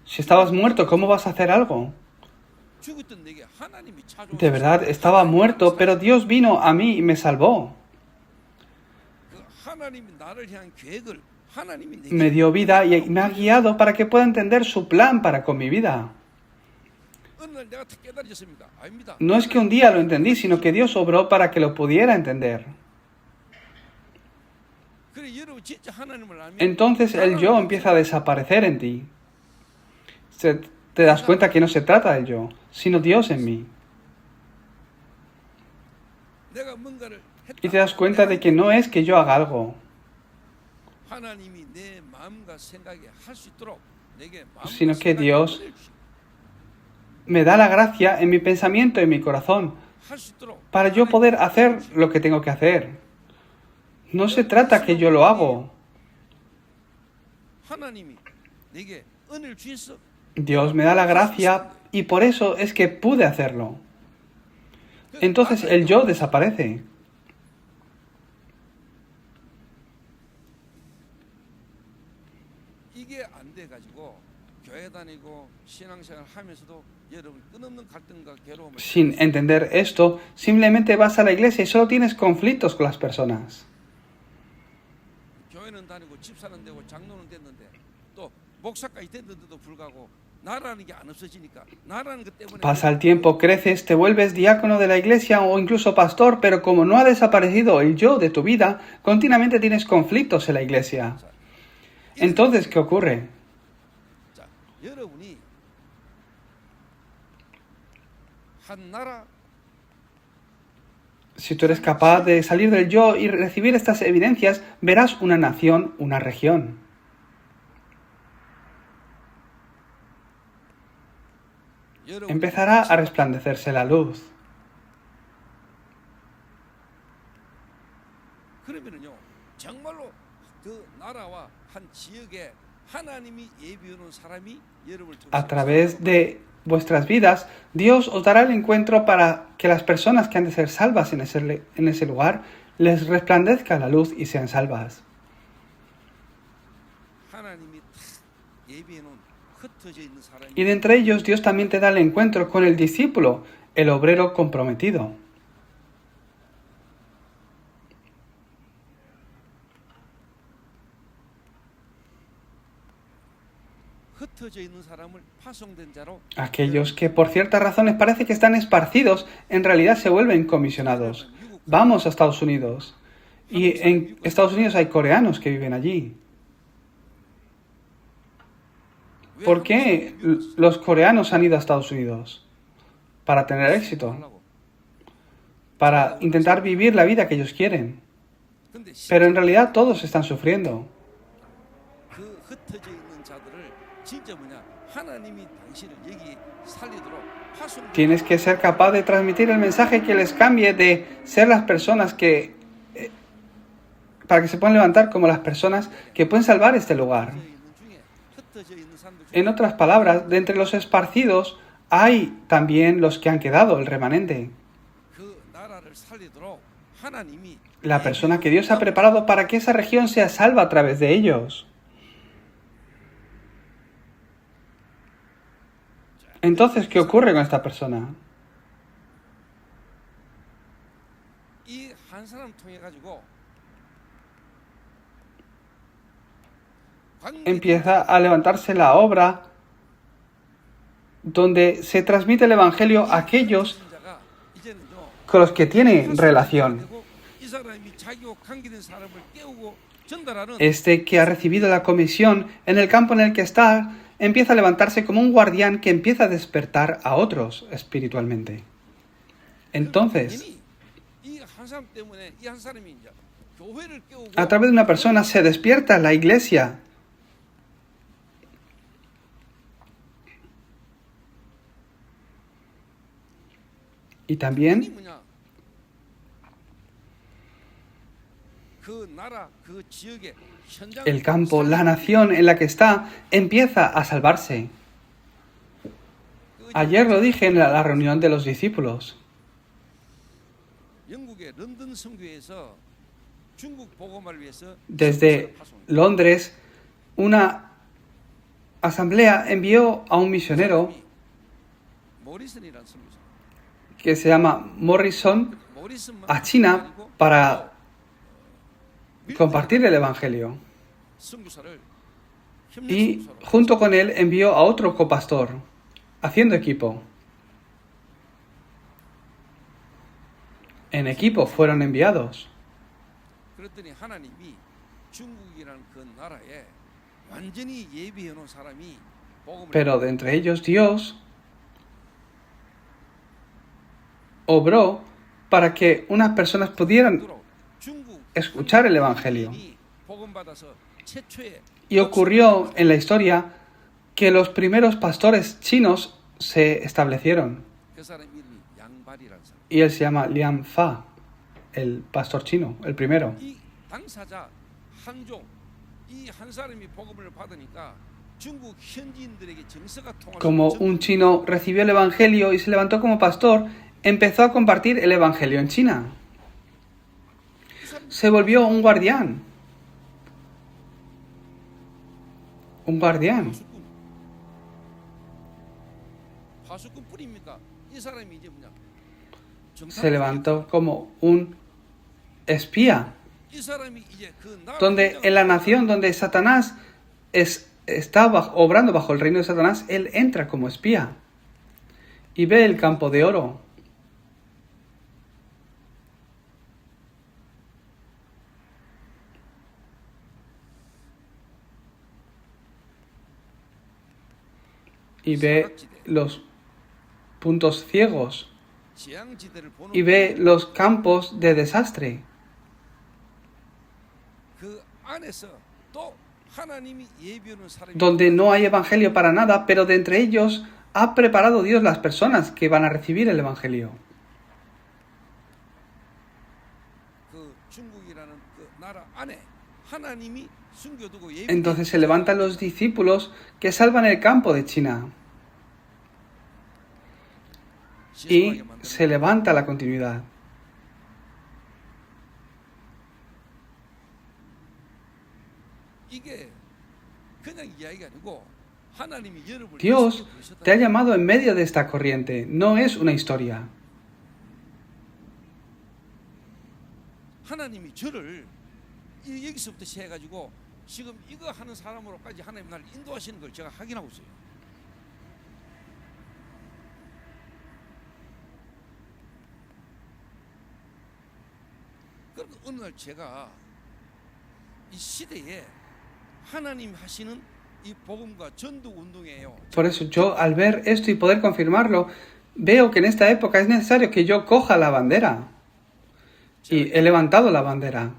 Si estabas muerto, ¿cómo vas a hacer algo? 죽었던 내게 하나님이 찾아오셔서 De verdad, estaba muerto, pero Dios vino a mí y me salvó. 그 하나님이 나를 향한 계획을 하나님이 내게 Me dio vida y me ha guiado para que pueda entender su plan para con mi vida. 어느 날 내가 탁 깨달아졌습니다. 아닙니다. No es que un día lo entendí, sino que Dios obró para que lo pudiera entender. 그래 여러분 진짜 하나님을 알면 Entonces el yo empieza a desaparecer en ti. Te das cuenta que no se trata del yo, sino Dios en mí. 내가 뭔가를 했다. Y te das cuenta de que no es que yo haga algo, 하나님이 내 마음과 생각에 할 수 있도록 내게 마음과 Sino que 생각에 Dios 은혜를 주시고 me da la gracia en mi pensamiento, en mi corazón, 할 수 있도록 para yo poder hacer lo que tengo que hacer. No se trata que yo lo hago. 하나님이 내게 은혜를 주셨어. Dios me da la gracia y por eso es que pude hacerlo. Entonces el yo desaparece. 이게 안 돼 가지고 교회 다니고 신앙생활 하면서도 여러분 끝없는 갈등과 괴로움을 Sin entender esto, simplemente vas a la iglesia y solo tienes conflictos con las personas. 교회는 다니고 집사는 되고 장로는 됐는데 또 목사까지 됐는데도 불구하고 나라는 게 안 없어지니까 나라는 것 때문에 Pasa el tiempo, creces, te vuelves diácono de la iglesia o incluso pastor, pero como no ha desaparecido el yo de tu vida, continuamente tienes conflictos en la iglesia. Entonces, ¿qué ocurre? 자, 여러분이 한 나라 Si tú eres capaz de salir del yo y recibir estas evidencias, verás una nación, una región. 여러분 Empezará a resplandecerse la luz. 그러면은요 정말로 그 나라와 한 지역에 A través de vuestras vidas, Dios os dará el encuentro para que las personas que han de ser salvas en ese lugar les resplandezca la luz y sean salvas. Y de entre ellos, Dios también te da el encuentro con el discípulo, el obrero comprometido. Aquellos que por ciertas razones parece que están esparcidos, en realidad se vuelven comisionados. Vamos a Estados Unidos. Y en Estados Unidos hay coreanos que viven allí. ¿Por qué los coreanos han ido a Estados Unidos? Para tener éxito. Para intentar vivir la vida que ellos quieren. Pero en realidad todos están sufriendo. Tienes que ser capaz de transmitir el mensaje que les cambie de ser las personas que... para que se puedan levantar como las personas que pueden salvar este lugar. En otras palabras, de entre los esparcidos hay también los que han quedado, el remanente. La persona que Dios ha preparado para que esa región sea salva a través de ellos. Entonces, ¿qué ocurre con esta persona? Empieza a levantarse la obra donde se transmite el Evangelio a aquellos con los que tiene relación. Este que ha recibido la comisión en el campo en el que está, empieza a levantarse como un guardián que empieza a despertar a otros espiritualmente. Entonces, a través de una persona se despierta la iglesia. Y también el campo, la nación en la que está, empieza a salvarse. Ayer lo dije en la reunión de los discípulos. Desde Londres, una asamblea envió a un misionero que se llama Morrison a China para compartir el Evangelio. Y junto con él envió a otro copastor, haciendo equipo. En equipo fueron enviados. Pero de entre ellos Dios obró para que unas personas pudieran escuchar el Evangelio. Y ocurrió en la historia que los primeros pastores chinos se establecieron. Y él se llama Liang Fa, el pastor chino, el primero. Como un chino recibió el Evangelio y se levantó como pastor, empezó a compartir el Evangelio en China. Se volvió un guardián. Un guardián. Se levantó como un espía. Donde en la nación donde Satanás está obrando bajo el reino de Satanás, él entra como espía y ve el campo de oro. Y ve los puntos ciegos. Y ve los campos de desastre. Donde no hay evangelio para nada, pero de entre ellos ha preparado Dios las personas que van a recibir el evangelio. 하나님이 숨겨두고 예비된 Entonces se levantan los discípulos que salvan el campo de China y 시소하게 만드는 se levanta la continuidad. 이게 그냥 이야기가 아니고 하나님이 여러분을 Dios 숨겨 두셨다는 te ha llamado en medio de esta corriente, no es una historia. 하나님이 저를 여기서부터 시작해가지고 지금 이거 하는 사람으로까지 하나님 나를 인도하시는 걸 제가 확인하고 있어요. 그러니까 어느 날 제가 이 시대에 하나님 하시는 이 복음과 전도 운동이에요. Por eso yo al ver esto y poder confirmarlo, veo que en esta época es necesario que yo coja la bandera. Y he levantado la bandera.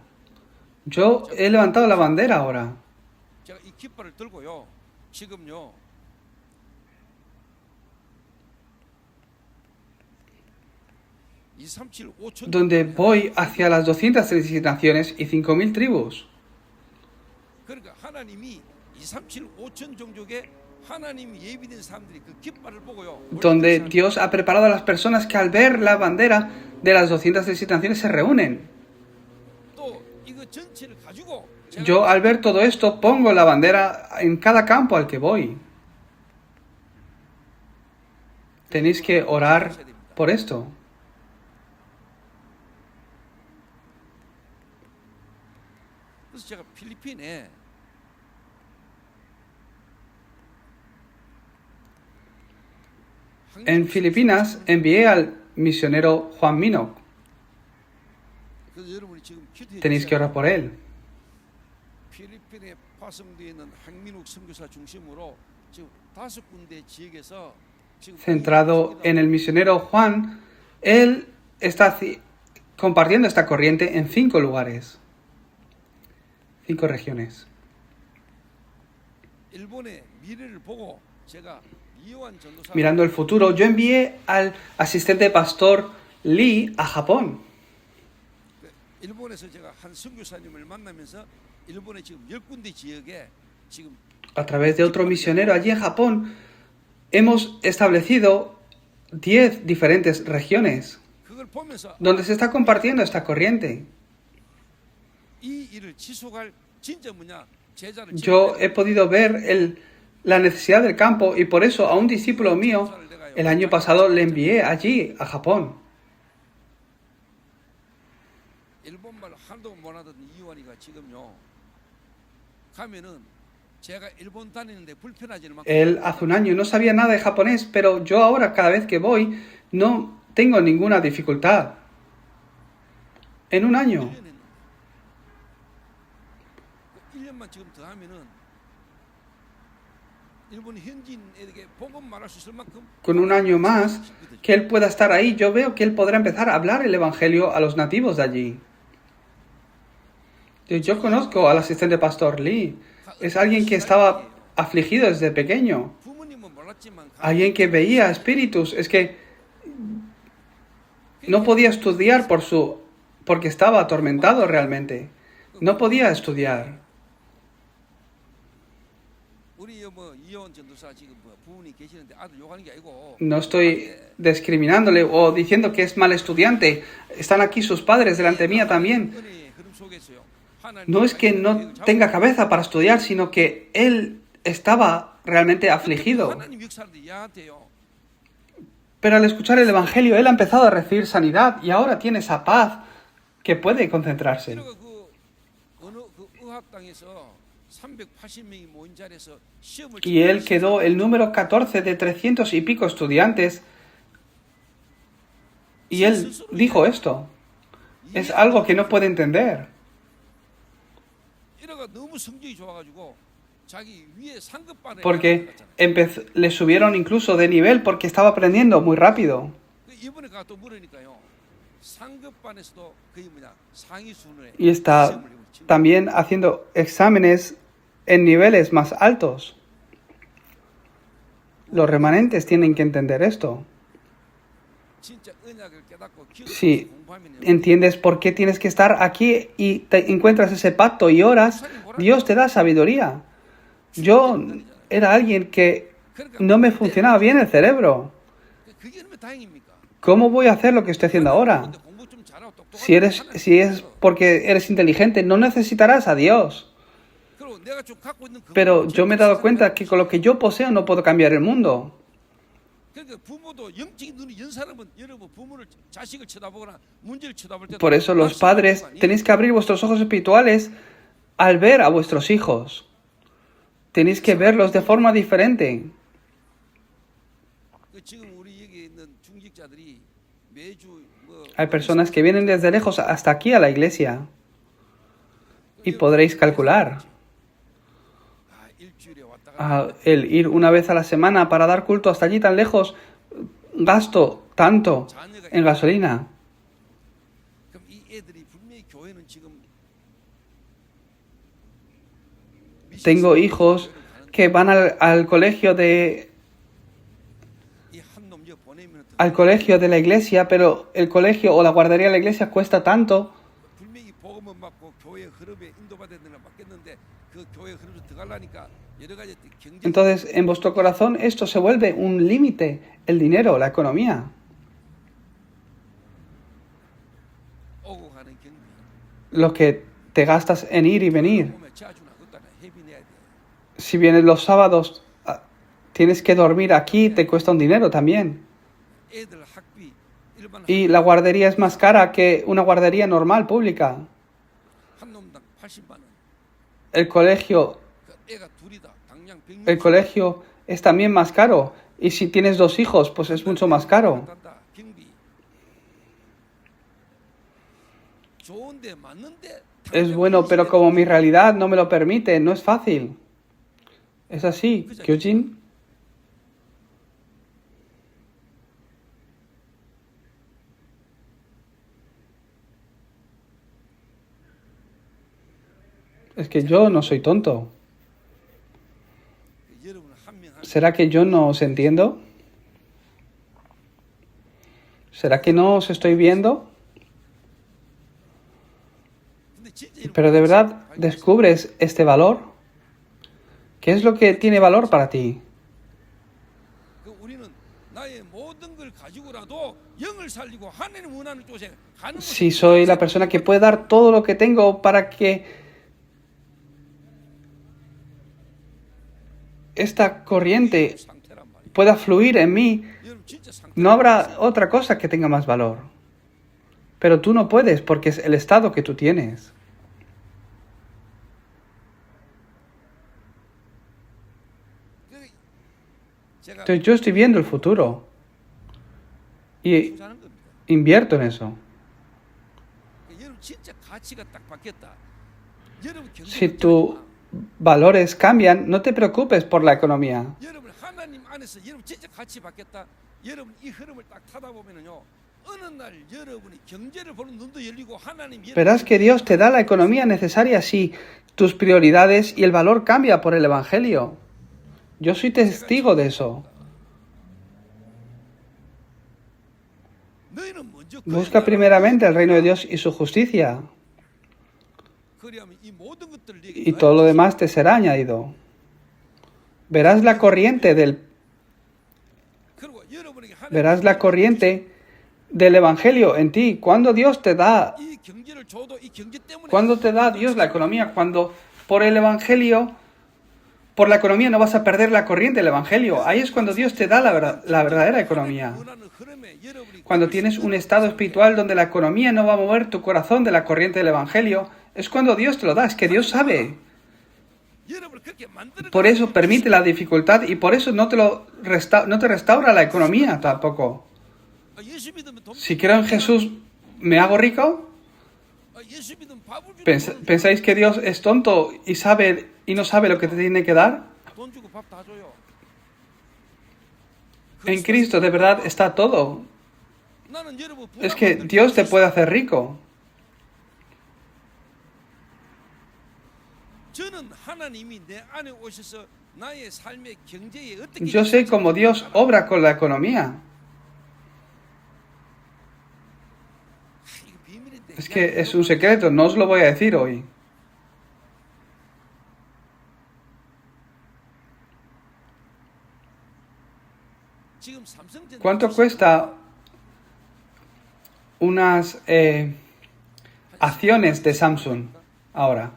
Yo he levantado la bandera ahora. 제가 이 깃발을 들고요. 지금요. Donde voy hacia las 236 naciones y 5.000 tribus. 그러니까 하나님이 237, 5천 종족의 하나님 예비된 사람들이 그 깃발을 보고요. Donde Dios ha preparado a las personas que al ver la bandera de las 236 naciones se reúnen. 또 이거 전체를 가지고 Yo al ver todo esto pongo la bandera en cada campo al que voy. Tenéis que orar por esto. 그래서 제가 필리핀에 En Filipinas envié al misionero Juan Minok. 그래서 여러분이 지금 기도해 Tenéis que orar por él. 필리핀에 파송되어 있는 한민욱 선교사 중심으로 지금 5군데 지역에서 지금 Centrado en el misionero Juan, él está compartiendo esta corriente en 5 lugares, 5 regiones. 일본의 미래를 보고 제가 이완 전도사 Mirando el futuro, yo envié al asistente pastor Lee a Japón. 일본에서 제가 한 선교사님을 만나면서 일본의 지금 10군데 지역에 지금 A través de otro misionero allí en Japón, hemos establecido 10 diferentes regiones 그걸 보면서 donde se está compartiendo esta corriente. 이 일을 지속할 진짜 뭐냐 제자를 Yo he podido ver la necesidad del campo y por eso a un discípulo mío el año pasado le envié allí a Japón. 일본말 한도 못 하던 이완이가 지금요 가면은 제가 일본 다니는데 불편하지는 않고 Él hace un año no sabía nada de japonés, pero yo ahora cada vez que voy no tengo ninguna dificultad. En un año. 1년만 지금 더 하면은 일본 현지인에게 복음 말할 수 있을 만큼 Con un año más que él pueda estar ahí, yo veo que él podrá empezar a hablar el evangelio a los nativos de allí. Yo conozco al asistente pastor Lee. Es alguien que estaba afligido desde pequeño. 부모님은 몰랐지만 Alguien que veía espíritus. Es que no podía estudiar porque estaba atormentado realmente. No podía estudiar. 우리 뭐 이원 전도사 지금 뭐 부모님 계시는데 아들 욕하는 게 아니고 No estoy discriminándole o diciendo que es mal estudiante. Están aquí sus padres delante mía también. 은혜의 흐름 속에서요. 하나님 No es que no tenga cabeza para estudiar, sino que él estaba realmente afligido. 하나님 역사를 야한테요. Pero al escuchar el Evangelio, él ha empezado a recibir sanidad y ahora tiene esa paz que puede concentrarse. 그리고 그 어느 그 의학당에서 380명이 모인 자리에서 시험을 Y él quedó el número 14 de 300 y pico estudiantes. Y él dijo esto. Es algo que no puede entender. 이래가 너무 성적이 좋아가지고 자기 위에 상급반에 Porque 갔잖아요. le subieron incluso de nivel porque estaba aprendiendo muy rápido. 이번에 가또 물으니까요. 상급반에서도 거의 뭐냐 상위 순위에 Y está también haciendo exámenes en niveles más altos. Los remanentes tienen que entender esto. Si entiendes por qué tienes que estar aquí y te encuentras ese pacto y oras, Dios te da sabiduría. Yo era alguien que no me funcionaba bien el cerebro. ¿Cómo voy a hacer lo que estoy haciendo ahora? Si es porque eres inteligente, no necesitarás a Dios. Pero yo me he dado cuenta que con lo que yo poseo no puedo cambiar el mundo. Por eso los padres tenéis que abrir vuestros ojos espirituales al ver a vuestros hijos. Tenéis que verlos de forma diferente. Hay personas que vienen desde lejos hasta aquí a la iglesia. Y podréis calcular. El ir una vez a la semana para dar culto hasta allí tan lejos, gasto tanto en gasolina. Tengo hijos que van al colegio de la iglesia, pero el colegio o la guardería de la iglesia cuesta tanto. Entonces, en vuestro corazón esto se vuelve un límite, el dinero, la economía. Lo que te gastas en ir y venir. Si vienes los sábados, tienes que dormir aquí, te cuesta un dinero también. Y la guardería es más cara que una guardería normal, pública. El colegio es también más caro. Y si tienes 2 hijos, pues es mucho más caro. Es bueno, pero como mi realidad no me lo permite, no es fácil. ¿Es así, Kyujin? Es que yo no soy tonto. ¿Será que yo no os entiendo? ¿Será que no os estoy viendo? Pero de verdad descubres este valor. ¿Qué es lo que tiene valor para ti? Si soy la persona que puede dar todo lo que tengo para que esta corriente pueda fluir en mí, no habrá otra cosa que tenga más valor. Pero tú no puedes porque es el estado que tú tienes. Entonces yo estoy viendo el futuro y invierto en eso. Si tus valores cambian, no te preocupes por la economía. Verás que Dios te da la economía necesaria si tus prioridades y el valor cambia por el Evangelio. Yo soy testigo de eso. Busca primeramente el reino de Dios y su justicia, y todo lo demás te será añadido. Verás la corriente del Evangelio en ti. Cuando Dios te da, Dios la economía, cuando por el Evangelio, por la economía no vas a perder la corriente del Evangelio. Ahí es cuando Dios te da la verdadera economía. Cuando tienes un estado espiritual donde la economía no va a mover tu corazón de la corriente del Evangelio, es cuando Dios te lo da. Es que Dios sabe. Por eso permite la dificultad y por eso no te restaura la economía tampoco. Si creo en Jesús, ¿me hago rico? ¿Pensáis que Dios es tonto y no sabe lo que te tiene que dar? En Cristo de verdad está todo. Es que Dios te puede hacer rico. Yo sé cómo Dios obra con la economía. Es que es un secreto, no os lo voy a decir hoy. ¿Cuánto cuesta unas acciones de Samsung ahora?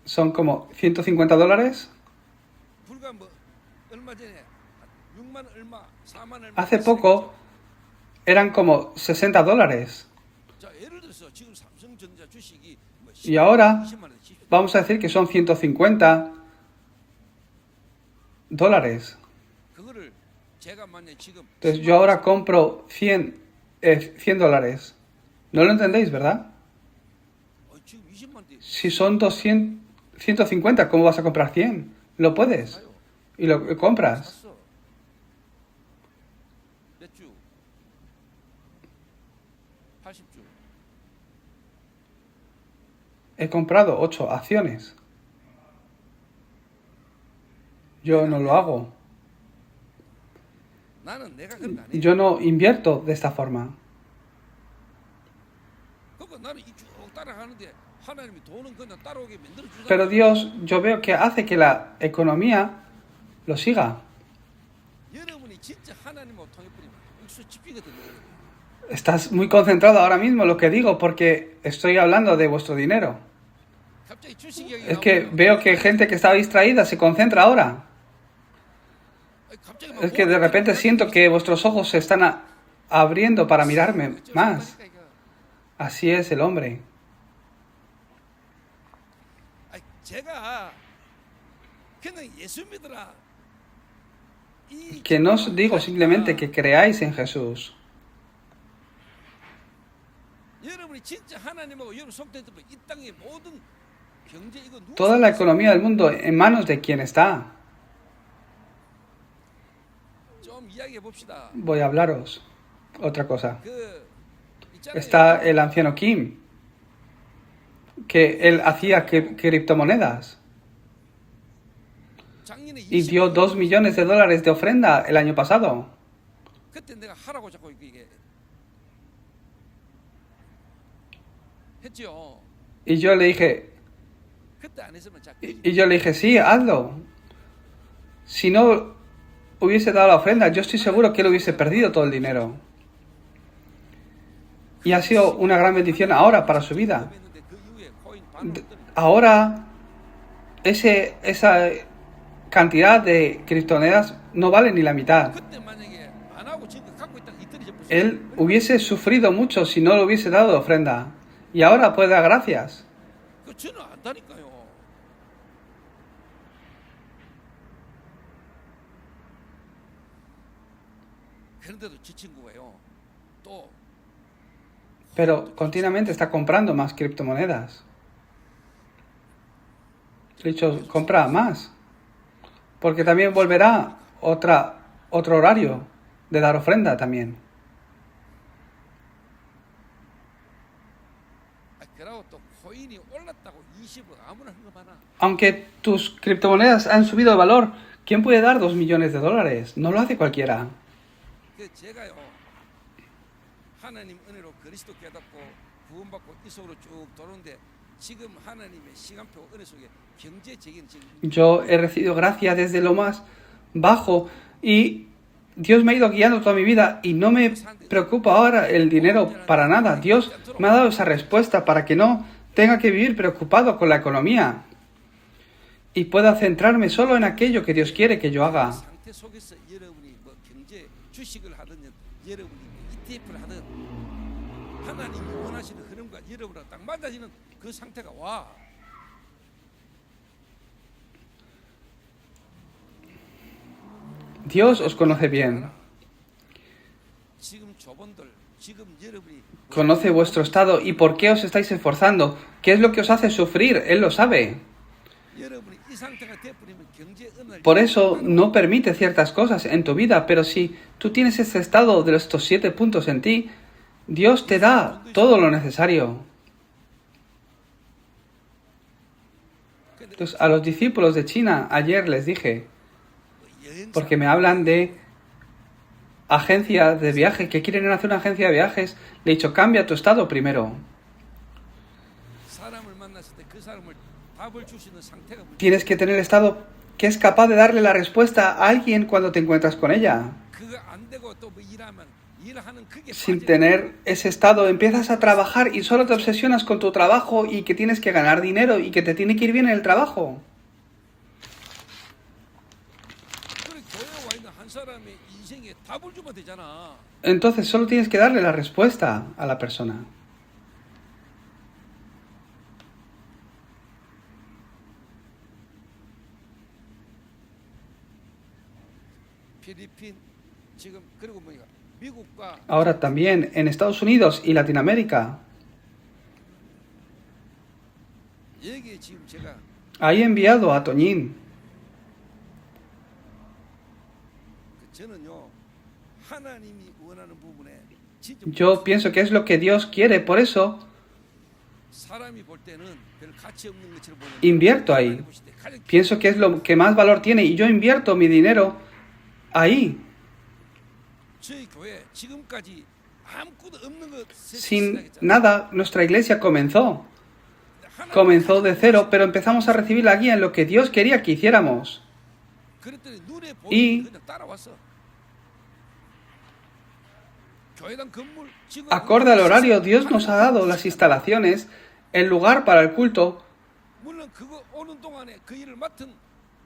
Son como $150. Hace poco eran como $60. Y ahora vamos a decir que son $150. Entonces yo ahora compro $100. ¿No lo entendéis, verdad? Si son 150, ¿cómo vas a comprar 100? Lo puedes. Y lo compras. He comprado 8 acciones. Yo no lo hago. Yo no invierto de esta forma. Pero Dios, yo veo que hace que la economía lo siga. Estás muy concentrado ahora mismo en lo que digo porque estoy hablando de vuestro dinero. Es que veo que gente que estaba distraída se concentra ahora. Es que de repente siento que vuestros ojos se están abriendo para mirarme más. Así es el hombre. Que no os digo simplemente que creáis en Jesús. Toda la economía del mundo en manos de quien está. Voy a hablaros otra cosa. Está el anciano Kim, que él hacía criptomonedas y dio $2 millones de ofrenda el año pasado. Y yo le dije, sí, hazlo. Si no hubiese dado la ofrenda, yo estoy seguro que él hubiese perdido todo el dinero. Y ha sido una gran bendición ahora para su vida. Ahora, esa cantidad de criptomonedas no vale ni la mitad. Él hubiese sufrido mucho si no le hubiese dado ofrenda. Y ahora puede dar gracias. Pero continuamente está comprando más criptomonedas. He dicho, compra más. Porque también volverá otro horario de dar ofrenda también. Aunque tus criptomonedas han subido de valor, ¿quién puede dar $2 millones? No lo hace cualquiera. Yo he recibido gracia desde lo más bajo y Dios me ha ido guiando toda mi vida y no me preocupa ahora el dinero para nada. Dios me ha dado esa respuesta para que no tenga que vivir preocupado con la economía y pueda centrarme solo en aquello que Dios quiere que yo haga. Dios os conoce bien. Conoce vuestro estado y por qué os estáis esforzando. ¿Qué es lo que os hace sufrir? Él lo sabe. Por eso no permite ciertas cosas en tu vida, pero si tú tienes este estado de estos 7 puntos en ti, Dios te da todo lo necesario. Entonces, a los discípulos de China ayer les dije, porque me hablan de agencia de viajes que quieren hacer una agencia de viajes, le he dicho, cambia tu estado primero. 사람을 만났을 때 그 사람을 답을 줄 수 있는 상태가 문제야. Tienes que tener el estado que es capaz de darle la respuesta a alguien cuando te encuentras con ella. 그거 안 되고 또 뭐 일하면 일하는 그게 Sin 빠져. tener ese estado, empiezas a trabajar y solo te obsesionas con tu trabajo y que tienes que ganar dinero y que te tiene que ir bien en el trabajo. 그래 교회에 와 있는 한 사람의 인생에 답을 주면 되잖아. Entonces solo tienes que darle la respuesta a la persona. 필리핀 지금 그리고 뭐니까 미국과 Ahora también en Estados Unidos y Latinoamérica. 여기에 지금 제가 Ahí he enviado a Toñín. 저는요 하나님이 원하는 부분에 진짜 Yo pienso que es lo que Dios quiere, por eso 사람이 볼 때는 별 가치 없는 것처럼 보이는데 invierto ahí. 하나님 보실 때 가장 Pienso que es lo que más valor tiene y yo invierto mi dinero ahí. 저희 교회 지금까지 아무것도 없는 것 Sin nada, nuestra iglesia comenzó de cero, pero empezamos a recibir la guía en lo que Dios quería que hiciéramos. 그랬더니 눈에 Y- 보이는 그냥 따라왔어. 교회당 건물 지금 Acorde al horario, Dios nos ha dado las instalaciones, el lugar para el culto, 물론 그거 오는 동안에 그 일을 맡은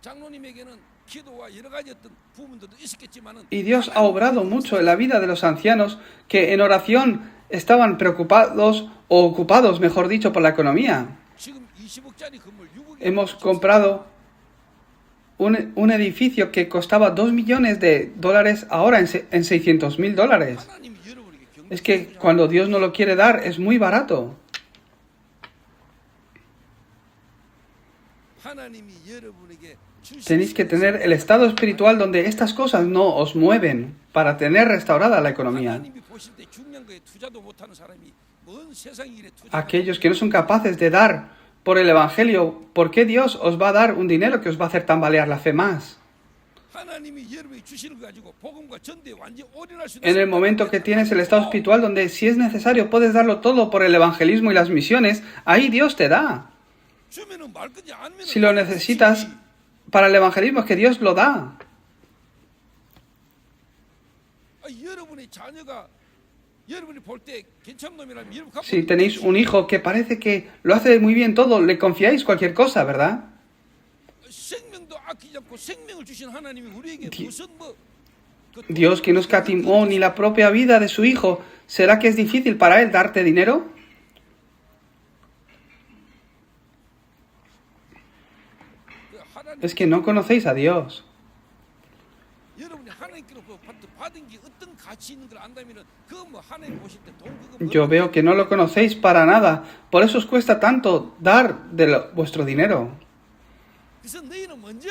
장로님에게는 기도와 여러 가지 어떤 부분들도 있었겠지만은 y Dios ha obrado mucho en la vida de los ancianos que en oración estaban preocupados o ocupados, mejor dicho, por la economía. 지금 20억짜리 건물 6억에 Hemos comprado un edificio que costaba $2 millones ahora en $600,000. 하나님이 여러분에게 경고. Es que cuando Dios no lo quiere dar es muy barato. 하나님이 여러분에게 주신 Tenéis que tener el estado espiritual donde estas cosas no os mueven para tener restaurada la economía. 하나님이 보실 때 중요한 거에 투자도 못하는 사람이 뭔 세상 일에 투자? Aquellos que no son capaces de dar por el Evangelio, ¿por qué Dios os va a dar un dinero que os va a hacer tambalear la fe más? 하나님이 여러분에게 주시는 거 가지고 복음과 전도에 완전 올인할 수 있는 En el momento que tienes el estado espiritual donde si es necesario puedes darlo todo por el evangelismo y las misiones, ahí Dios te da. 주면은 말 건지 아니면은 Si lo necesitas para el evangelismo es que Dios lo da. 여러분의 자녀가 여러분이 볼 때 괜찮은 놈이라면 여러분 갖고 Si tenéis un hijo que parece que lo hace muy bien todo, le confiáis cualquier cosa, ¿verdad? 생명도 아끼지 않고 생명을 주신 하나님이 우리에게 무슨 Dios que no escatimó ni la propia vida de su hijo, ¿será que es difícil para él darte dinero? Es que no conocéis a Dios. 여러분이 하나님께로부터 받은 게 어떤 가치 있는 걸 안다면은 그거 뭐 하나님 보실 때 돈 그거 Yo veo que no lo conocéis para nada, por eso os cuesta tanto dar de vuestro dinero. 그래서 너희는 먼저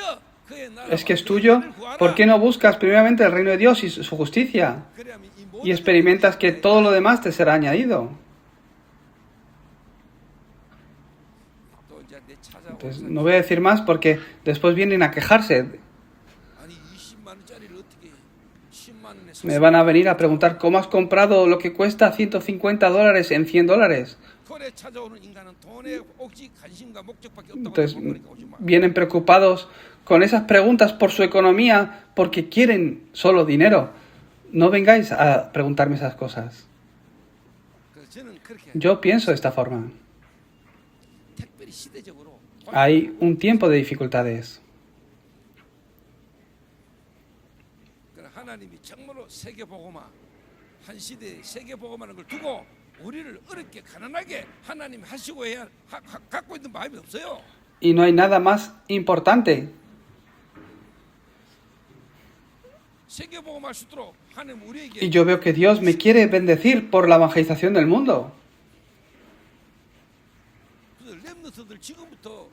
그의 나라와 Es que es 그의 tuyo, 의를 구하라. ¿por qué no buscas primeramente el reino de Dios y su justicia? 그래야면 이 모든 Y experimentas que todo lo demás te será añadido. 또 이제 내 찾아오는 Entonces, no voy a decir más porque después vienen a quejarse. 아니 20만 원짜리를 어떻게 10만 원에 Me van a venir a preguntar cómo has comprado lo que cuesta $150 en $100. 돈에 찾아오는 인간은 돈에 오직 관심과 목적밖에 없다고 Entonces, 그러니까 오지 마. vienen preocupados con esas preguntas por su economía porque quieren solo dinero. No vengáis a preguntarme esas cosas. 그래서 저는 그렇게 Yo pienso de esta forma. 특별히 시대적으로 Hay un tiempo de dificultades. 하나님이 정말로 세계복음화 한 시대에 세계복음화라는 걸 두고 우리를 어렵게 가난하게 하나님이 하시고 해야 갖고 있는 마음이 없어요. Y no hay nada más importante. 세계복음화 할 수 있도록 하나님 Y 우리에게 yo veo que Dios me quiere bendecir por la evangelización del mundo. 렘너스들 지금부터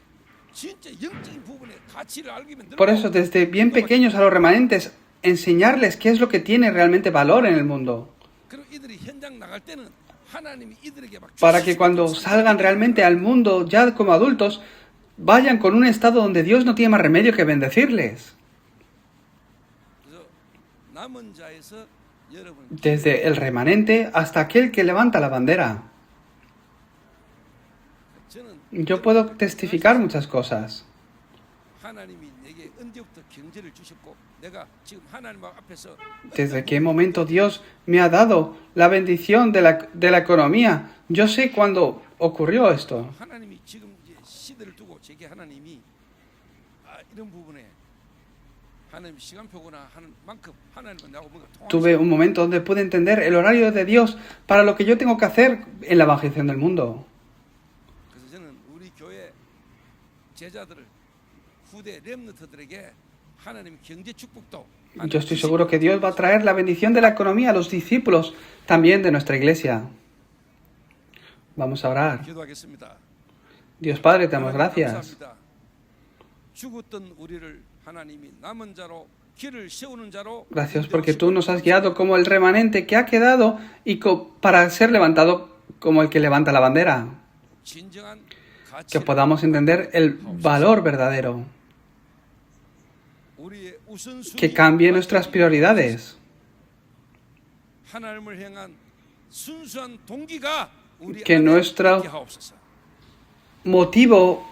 진짜 영적인 부분의 가치를 알게 만들고 Por eso, desde bien pequeños a los remanentes, enseñarles qué es lo que tiene realmente valor en el mundo. 그리고 이들이 현장 나갈 때는 하나님이 이들에게 막 Para que cuando salgan realmente al mundo, ya como adultos, vayan con un estado donde Dios no tiene más remedio que bendecirles. 그래서 남은 자에서 여러분 desde el remanente hasta aquel que levanta la bandera. 저는 Yo puedo testificar muchas cosas. 하나님이 내게 언제부터 경제를 주셨고 내가 지금 하나님 앞에서 Desde qué momento Dios me ha dado la bendición de la economía. Yo sé cuándo ocurrió esto. 하나님이 지금 이제 시대를 두고 제게 하나님이 이런 부분에 하나님 시간표구나 하는 만큼 하나님은 나하고 뭔가 통하시고 Tuve un momento donde pude entender el horario de Dios para lo que yo tengo que hacer en la evangelización del mundo. 그래서 저는 우리 교회 제자들을 후대 렘넌트들에게 하나님 경제 축복도 Yo estoy seguro que Dios va a traer la bendición de la economía a los discípulos también de nuestra iglesia. Vamos a orar. 기도하겠습니다. Dios Padre, te damos 하나님 gracias. 감사합니다. 죽었던 우리를 하나님이 남은 자로 길을 세우는 자로 Gracias porque tú nos has guiado como el remanente que ha quedado y para ser levantado como el que levanta la bandera. 진정한 Que 가치를 podamos entender el valor verdadero. 우리의 우선순위 Que cambie nuestras prioridades. 하나님을 향한 순수한 동기가 우리 Que 안에 nuestro 있게 하옵소서. motivo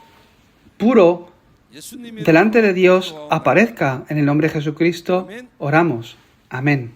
puro 예수님의 delante de 이름으로 Dios 기도하옵나이다. aparezca. En el nombre de Jesucristo oramos. Amén.